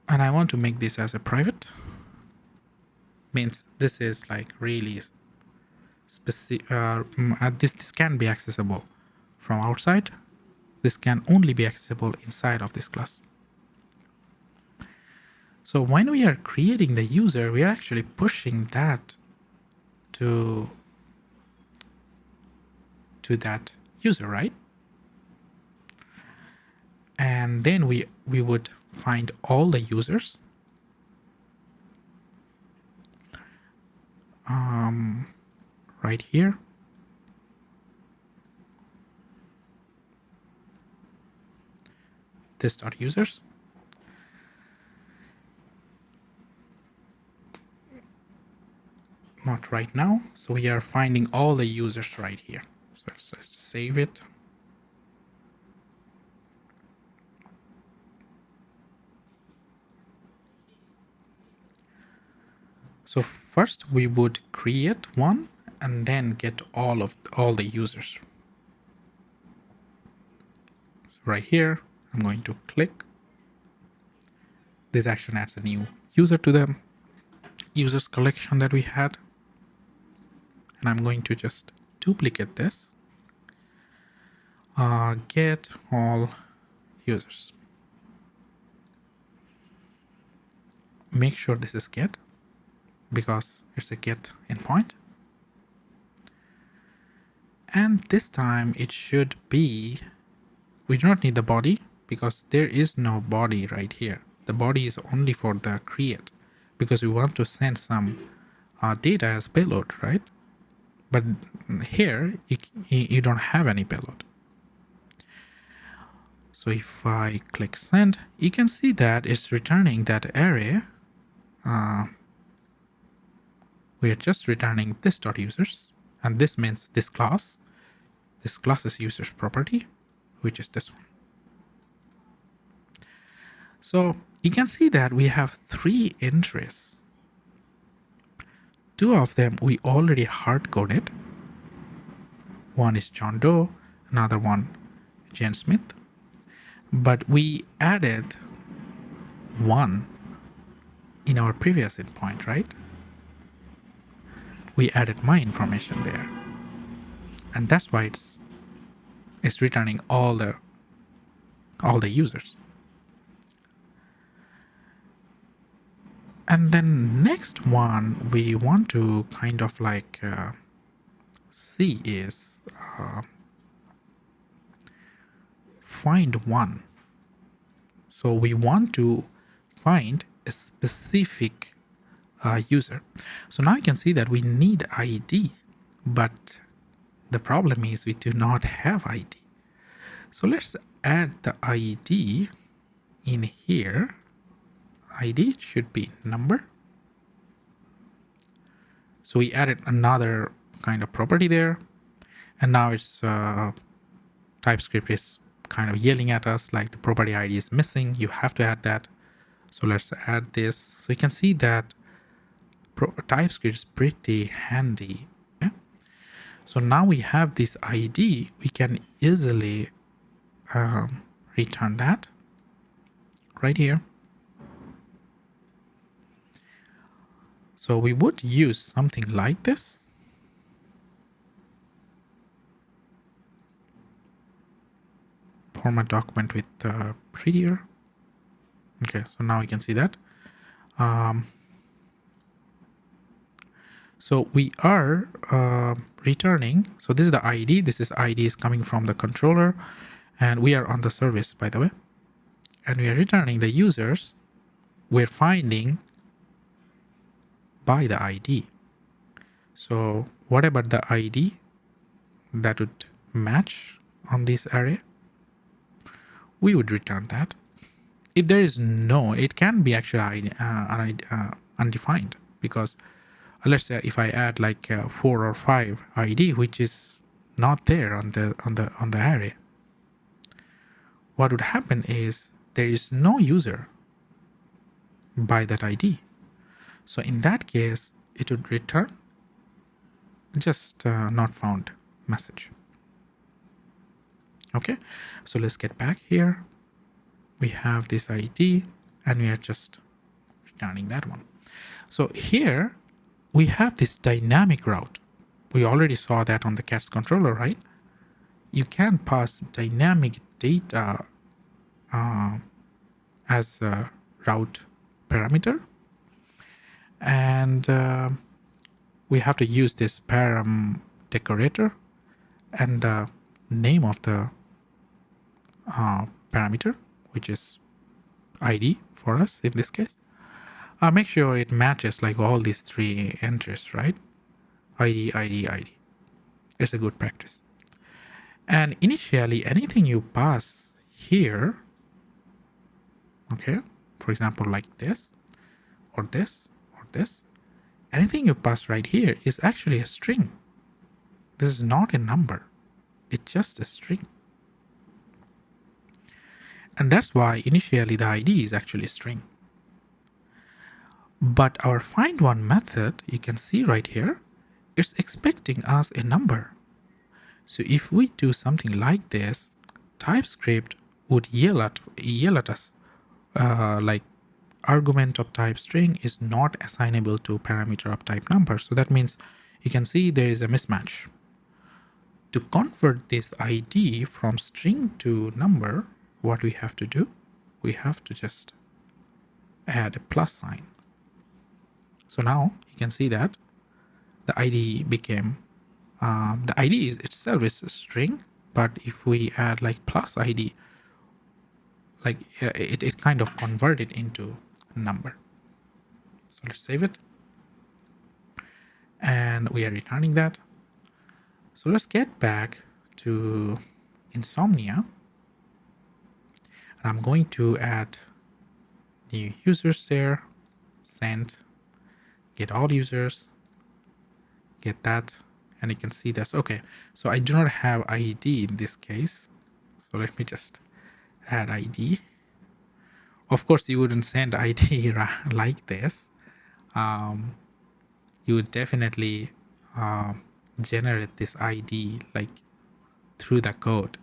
And I want to make this as a private. Means this is like really specific. This can be accessible from outside. This can only be accessible inside of this class. So when we are creating the user, we are actually pushing that to that user, right? And then we would find all the users. Right here. This dot users. Not right now. So we are finding all the users right here. So let's save it. So first we would create one and then get all the users. So right here, I'm going to click. This action adds a new user to the users collection that we had. And I'm going to just duplicate this. Get all users. Make sure this is get because it's a get endpoint. And this time it should be, we do not need the body because there is no body right here. The body is only for the create because we want to send some data as payload, right? But here you don't have any payload. So if I click send, you can see that it's returning that array. We are just returning this dot users, and this means this class. This class is users property, which is this one. So you can see that we have 3 entries. 2 of them we already hard-coded. One is John Doe, another one Jane Smith. But we added 1 in our previous endpoint, right? We added my information there. And that's why it's returning all the users. And then next one we want to kind of like see is find one. So we want to find a specific user. So now you can see that we need ID, but the problem is we do not have ID. So let's add the ID in here. ID should be number. So we added another kind of property there, and now it's TypeScript is kind of yelling at us like the property ID is missing. You have to add that. So let's add this. So you can see that TypeScript is pretty handy. Okay? So now we have this ID. We can easily return that right here. So we would use something like this. Format document with prettier. Okay, so now you can see that. So we are returning. So this is the ID. This is ID is coming from the controller, and we are on the service, by the way. And we are returning the users we're finding by the ID. So whatever the ID that would match on this array, we would return that. If there is no, it can be actually undefined, because let's say if I add like 4 or 5 ID, which is not there on the array, what would happen is there is no user by that ID. So in that case, it would return just not found message. Okay, so let's get back here. We have this ID, and we are just returning that one. So here we have this dynamic route. We already saw that on the cats controller, right? You can pass dynamic data as a route parameter, and we have to use this param decorator and the name of the parameter, which is ID for us in this case. Make sure it matches like all these three entries, right? ID, ID, ID. It's a good practice. And initially, anything you pass here, okay, for example, like this, or this, or this, anything you pass right here is actually a string. This is not a number. It's just a string. And that's why initially the ID is actually a string. But our find one method, you can see right here, it's expecting us a number. So if we do something like this, TypeScript would yell at us like argument of type string is not assignable to parameter of type number. So that means you can see there is a mismatch. To convert this ID from string to number, what we have to do, we have to just add a plus sign. So now you can see that the ID became, the ID is itself is a string, but if we add like plus ID, like it kind of converted into a number. So let's save it. And we are returning that. So let's get back to Insomnia. And I'm going to add new users there, send, get all users, get that, and you can see this. Okay, so I do not have ID in this case. So let me just add ID. Of course, you wouldn't send ID like this. You would definitely generate this ID like through the code,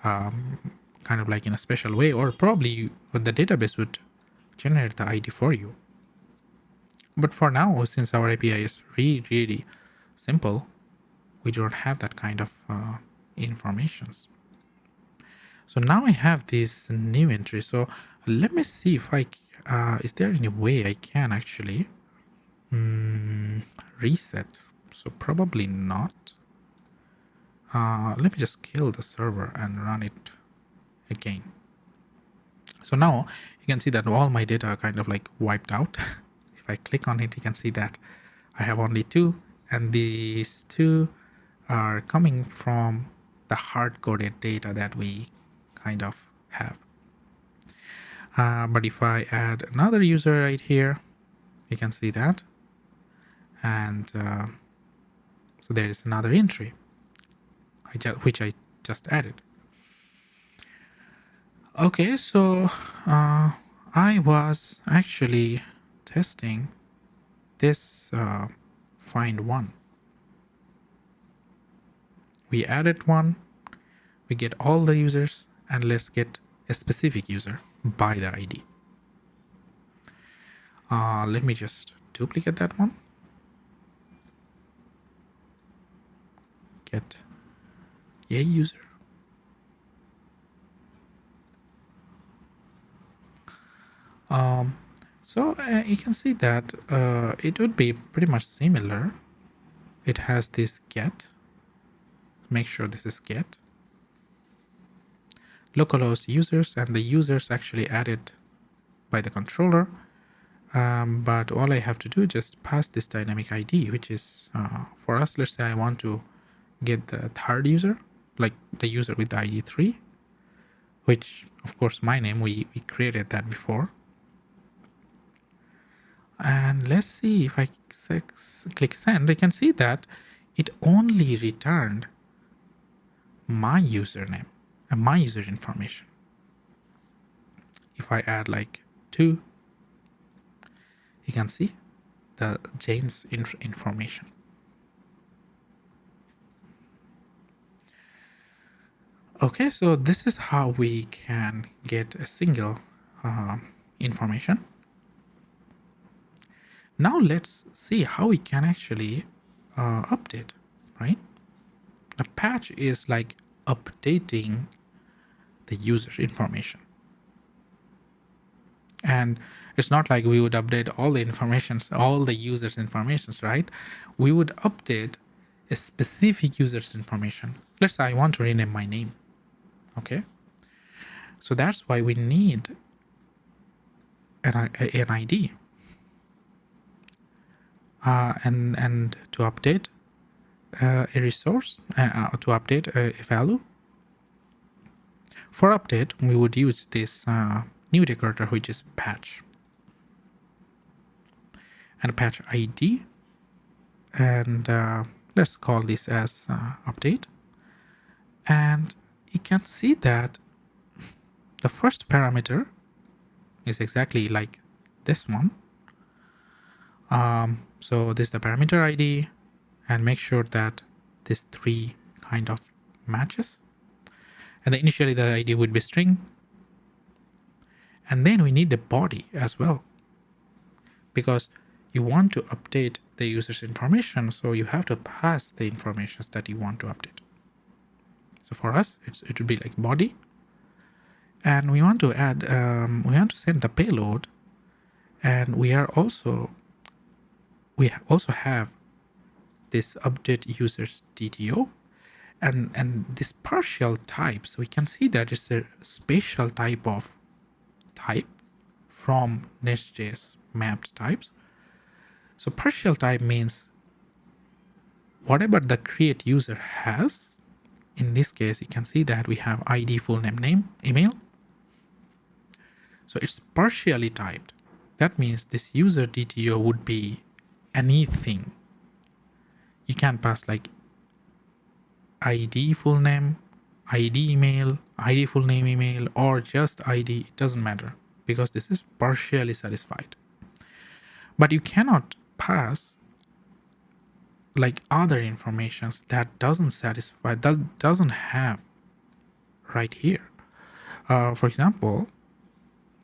kind of like in a special way, or probably the database would generate the ID for you. But for now, since our API is really simple, we don't have that kind of informations. So now I have this new entry. So let me see if I, is there any way I can actually reset? So probably not. Let me just kill the server and run it again. So now you can see that all my data are kind of like wiped out. If I click on it, you can see that I have only 2, and these 2 are coming from the hard-coded data that we kind of have. But if I add another user right here, you can see that. And so there is another entry, which I just added. Okay, so I was actually testing this find one. We added one, we get all the users, and let's get a specific user by the ID. Let me just duplicate that one. Get a user. So you can see that it would be pretty much similar. It has this get. Make sure this is get. Localhost users, and the users actually added by the controller. But all I have to do is just pass this dynamic ID, which is for us, let's say I want to get the third user, like the user with the ID 3, which of course my name, we created that before. And let's see if I click send, I can see that it only returned my username and my user information. If I add like 2, you can see the Jane's information. Okay, so this is how we can get a single information. Now let's see how we can actually update, right? A patch is like updating the user information. And it's not like we would update all the information, all the users' informations, right? We would update a specific user's information. Let's say I want to rename my name. Okay. So that's why we need an ID. And to update a resource, to update a value. For update, we would use this new decorator, which is patch. And patch ID. And let's call this as update. And you can see that the first parameter is exactly like this one. So this is the parameter ID, and make sure that these three kind of matches. And then initially the ID would be string. And then we need the body as well, because you want to update the user's information, so you have to pass the information that you want to update. So for us, it would be like body, and we want to add, we want to send the payload, and we also have this update users DTO, and this partial type. So we can see that it's a spatial type of type from NestJS mapped types. So partial type means whatever the create user has. In this case, you can see that we have ID, full name, email. So it's partially typed. That means this user DTO would be anything. You can pass like ID, full name, ID, email, ID, full name, email, or just ID. It doesn't matter, because this is partially satisfied. But you cannot pass like other informations that doesn't satisfy, doesn't have right here. For example,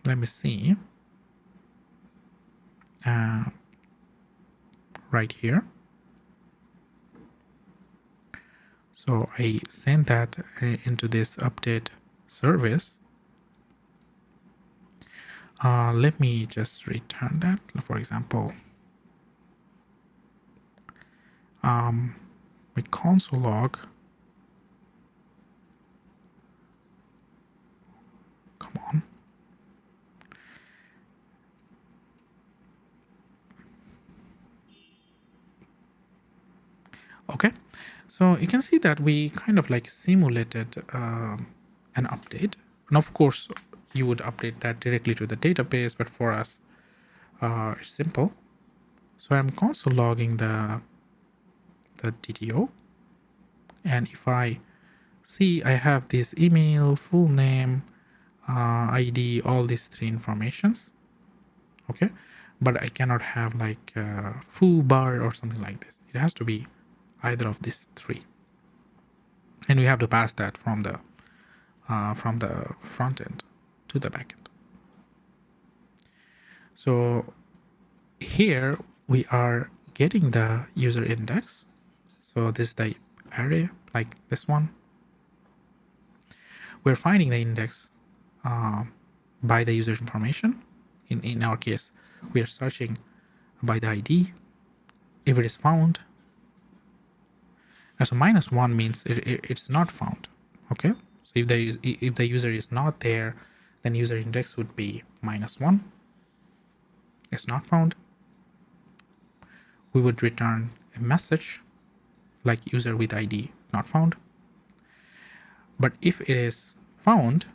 let me see. Right here. So I send that into this update service. Let me just return that. For example, with console log. Come on. Okay, so you can see that we kind of like simulated an update. And of course, you would update that directly to the database, but for us, it's simple. So I'm console logging the DTO. And if I see I have this email, full name, ID, all these three informations. Okay, but I cannot have like foo bar or something like this. It has to be either of these three, and we have to pass that from the front end to the back end. So here we are getting the user index. So this is the array, like this one. We're finding the index by the user information. In our case, we are searching by the ID. If it is found, so -1 means it's not found. Okay, so if the user is not there, then user index would be -1. It's not found. We would return a message like user with ID not found. But if it is found,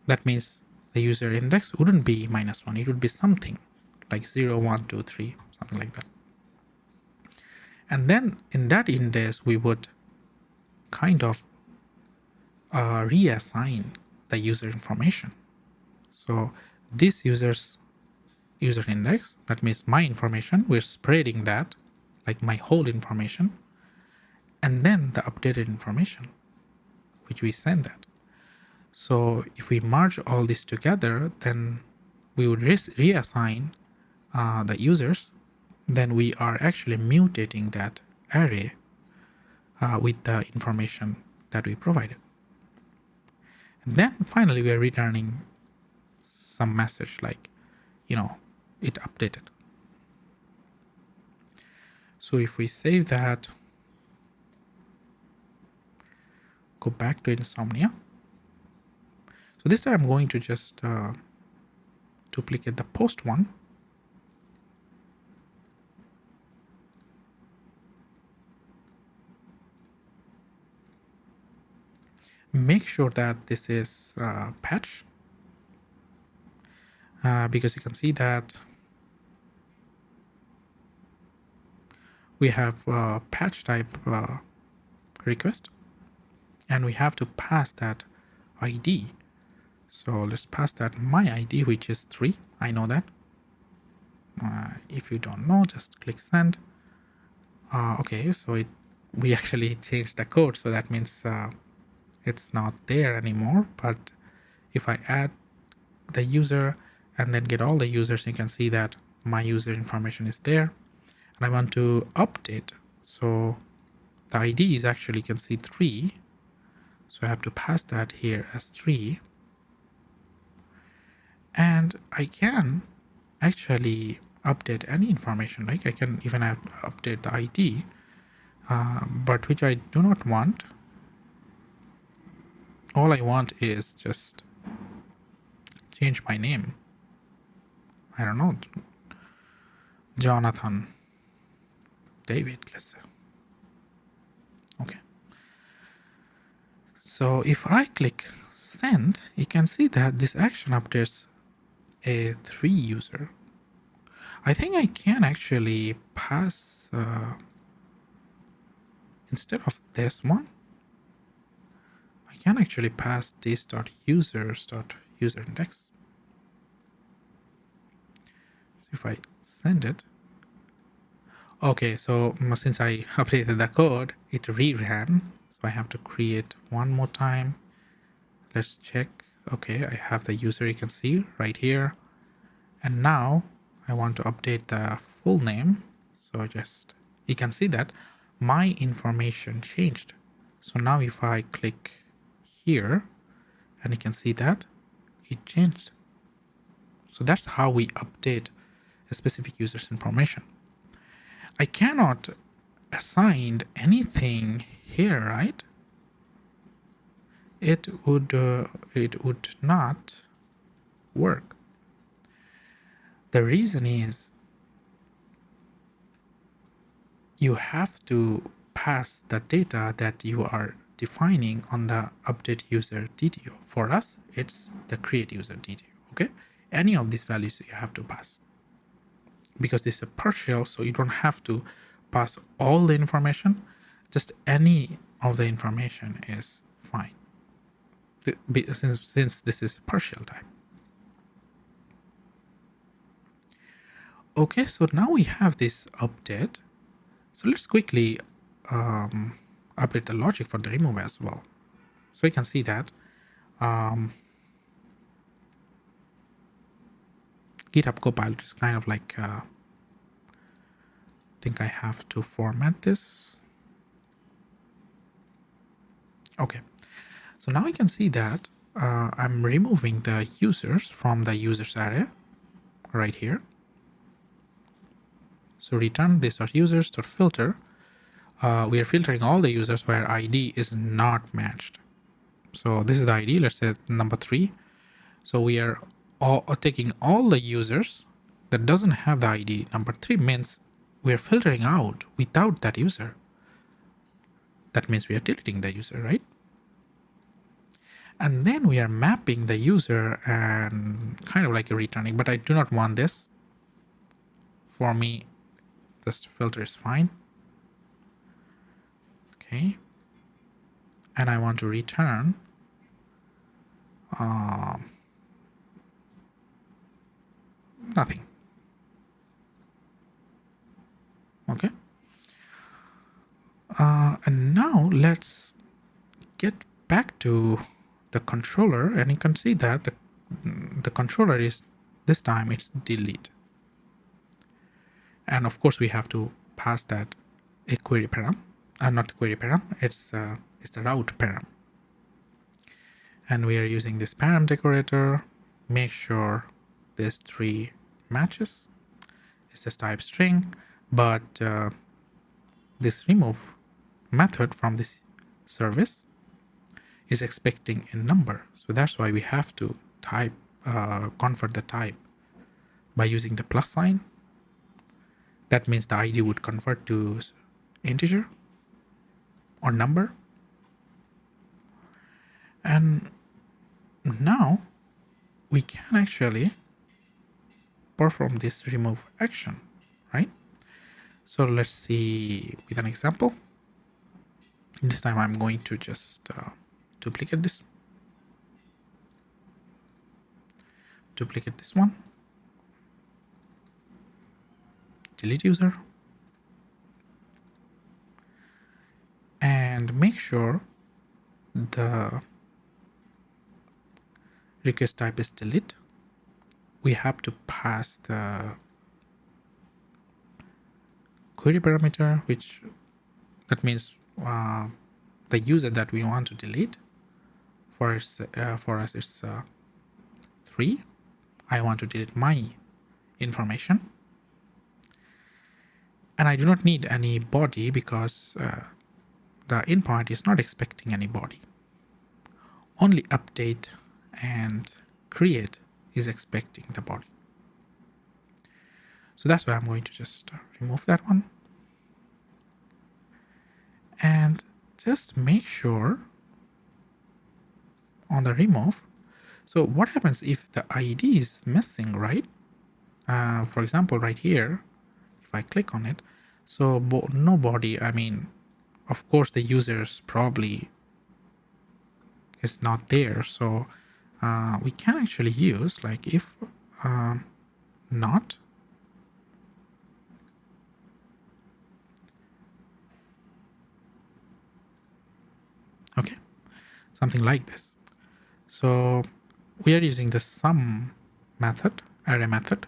that means the user index wouldn't be -1. It would be something like 0, 1, 2, 3, something like that. And then in that index, we would kind of reassign the user information. So this user index, that means my information, we're spreading that like my whole information, and then the updated information, which we send that. So if we merge all this together, then we would reassign the users, then we are actually mutating that array with the information that we provided. And then finally, we are returning some message like, it updated. So if we save that, go back to Insomnia. So this time I'm going to just duplicate the post one. Make sure that this is patch, because you can see that we have a patch type request, and we have to pass that ID. So let's pass that my ID, which is 3. I know that. If you don't know, just click send. Okay, so we actually changed the code, so that means it's not there anymore. But if I add the user and then get all the users, you can see that my user information is there. And I want to update. So the ID is actually, you can see 3. So I have to pass that here as 3. And I can actually update any information, right? I can even update the ID, but which I do not want. All I want is just change my name. I don't know, Jonathan David, let's say. Okay. So if I click send, you can see that this action updates a 3 user. I think I can actually pass, instead of this one, I can actually pass this.users.user index. So if I send it, okay, so since I updated the code, it reran. So I have to create one more time. Let's check. Okay, I have the user, you can see right here. And now I want to update the full name. So you can see that my information changed. So now if I click here, and you can see that it changed. So that's how we update a specific user's information. I cannot assign anything here, right? It would not work. The reason is you have to pass the data that you are defining on the update user DTO. For us, it's the create user DTO. Okay, any of these values you have to pass, because this is a partial, so you don't have to pass all the information. Just any of the information is fine, since this is partial type. Okay, so now we have this update. So let's quickly update the logic for the remove as well. So you can see that GitHub Copilot is kind of like, I think I have to format this. Okay, so now you can see that I'm removing the users from the users area right here. So return this.users.filter. We are filtering all the users where ID is not matched. So this is the ID, let's say number 3. So we are taking all the users that doesn't have the ID. Number 3 means we are filtering out without that user. That means we are deleting the user, right? And then we are mapping the user and kind of like returning, but I do not want this. For me, this filter is fine. Okay. And I want to return nothing. Okay. And now let's get back to the controller, and you can see that the controller is this time it's delete. And of course we have to pass that a query param, not query param, it's the route param. And we are using this param decorator. Make sure this 3 matches. It's a type string, but this remove method from this service is expecting a number. So that's why we have to type convert the type by using the plus sign. That means the ID would convert to integer or number. And now we can actually perform this remove action, right? So let's see with an example. This time I'm going to just duplicate this one, delete user, and make sure the request type is delete. We have to pass the query parameter, which that means the user that we want to delete. For us it's 3. I want to delete my information, and I do not need any body because the endpoint is not expecting any body. Only update and create is expecting the body. So that's why I'm going to just remove that one. And just make sure on the remove. So what happens if the ID is missing, right? For example, right here, if I click on it, so no body, I mean, of course the users probably is not there. So we can actually use like if not, okay, something like this. So we are using the sum method, array method.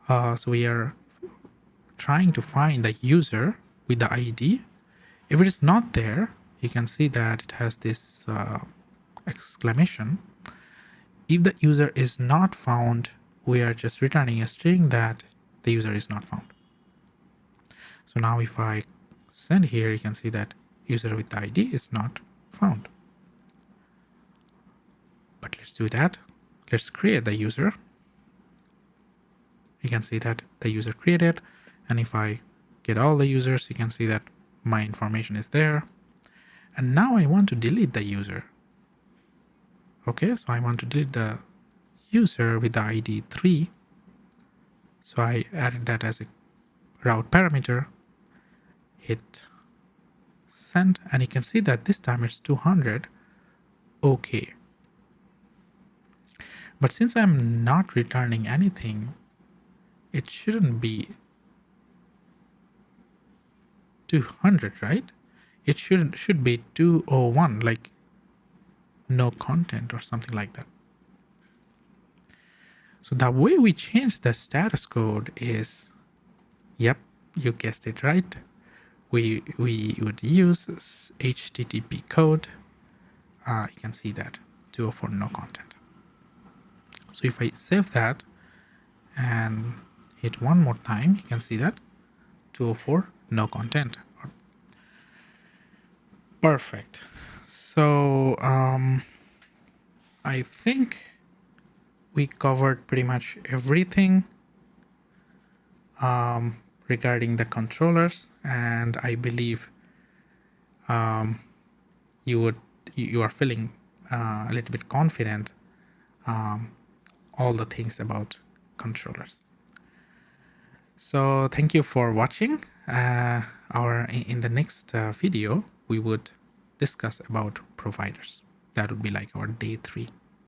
So we are trying to find the user with the ID. If it is not there, you can see that it has this exclamation. If the user is not found, we are just returning a string that the user is not found. So now if I send here, you can see that user with the ID is not found. But let's do that. Let's create the user. You can see that the user created, and if I get all the users, you can see that my information is there. And now I want to delete the user. Okay, so I want to delete the user with the ID 3. So I added that as a route parameter, hit send, and you can see that this time it's 200. Okay. But since I'm not returning anything, it shouldn't be 200, right? It should be 201, like no content or something like that. So the way we change the status code is, yep, you guessed it right. We would use HTTP code. You can see that 204 no content. So if I save that and hit one more time, you can see that 204 no content. Perfect. So I think we covered pretty much everything regarding the controllers, and I believe you are feeling a little bit confident all the things about controllers. So thank you for watching. In the next video we would discuss about providers. That would be like our day 3.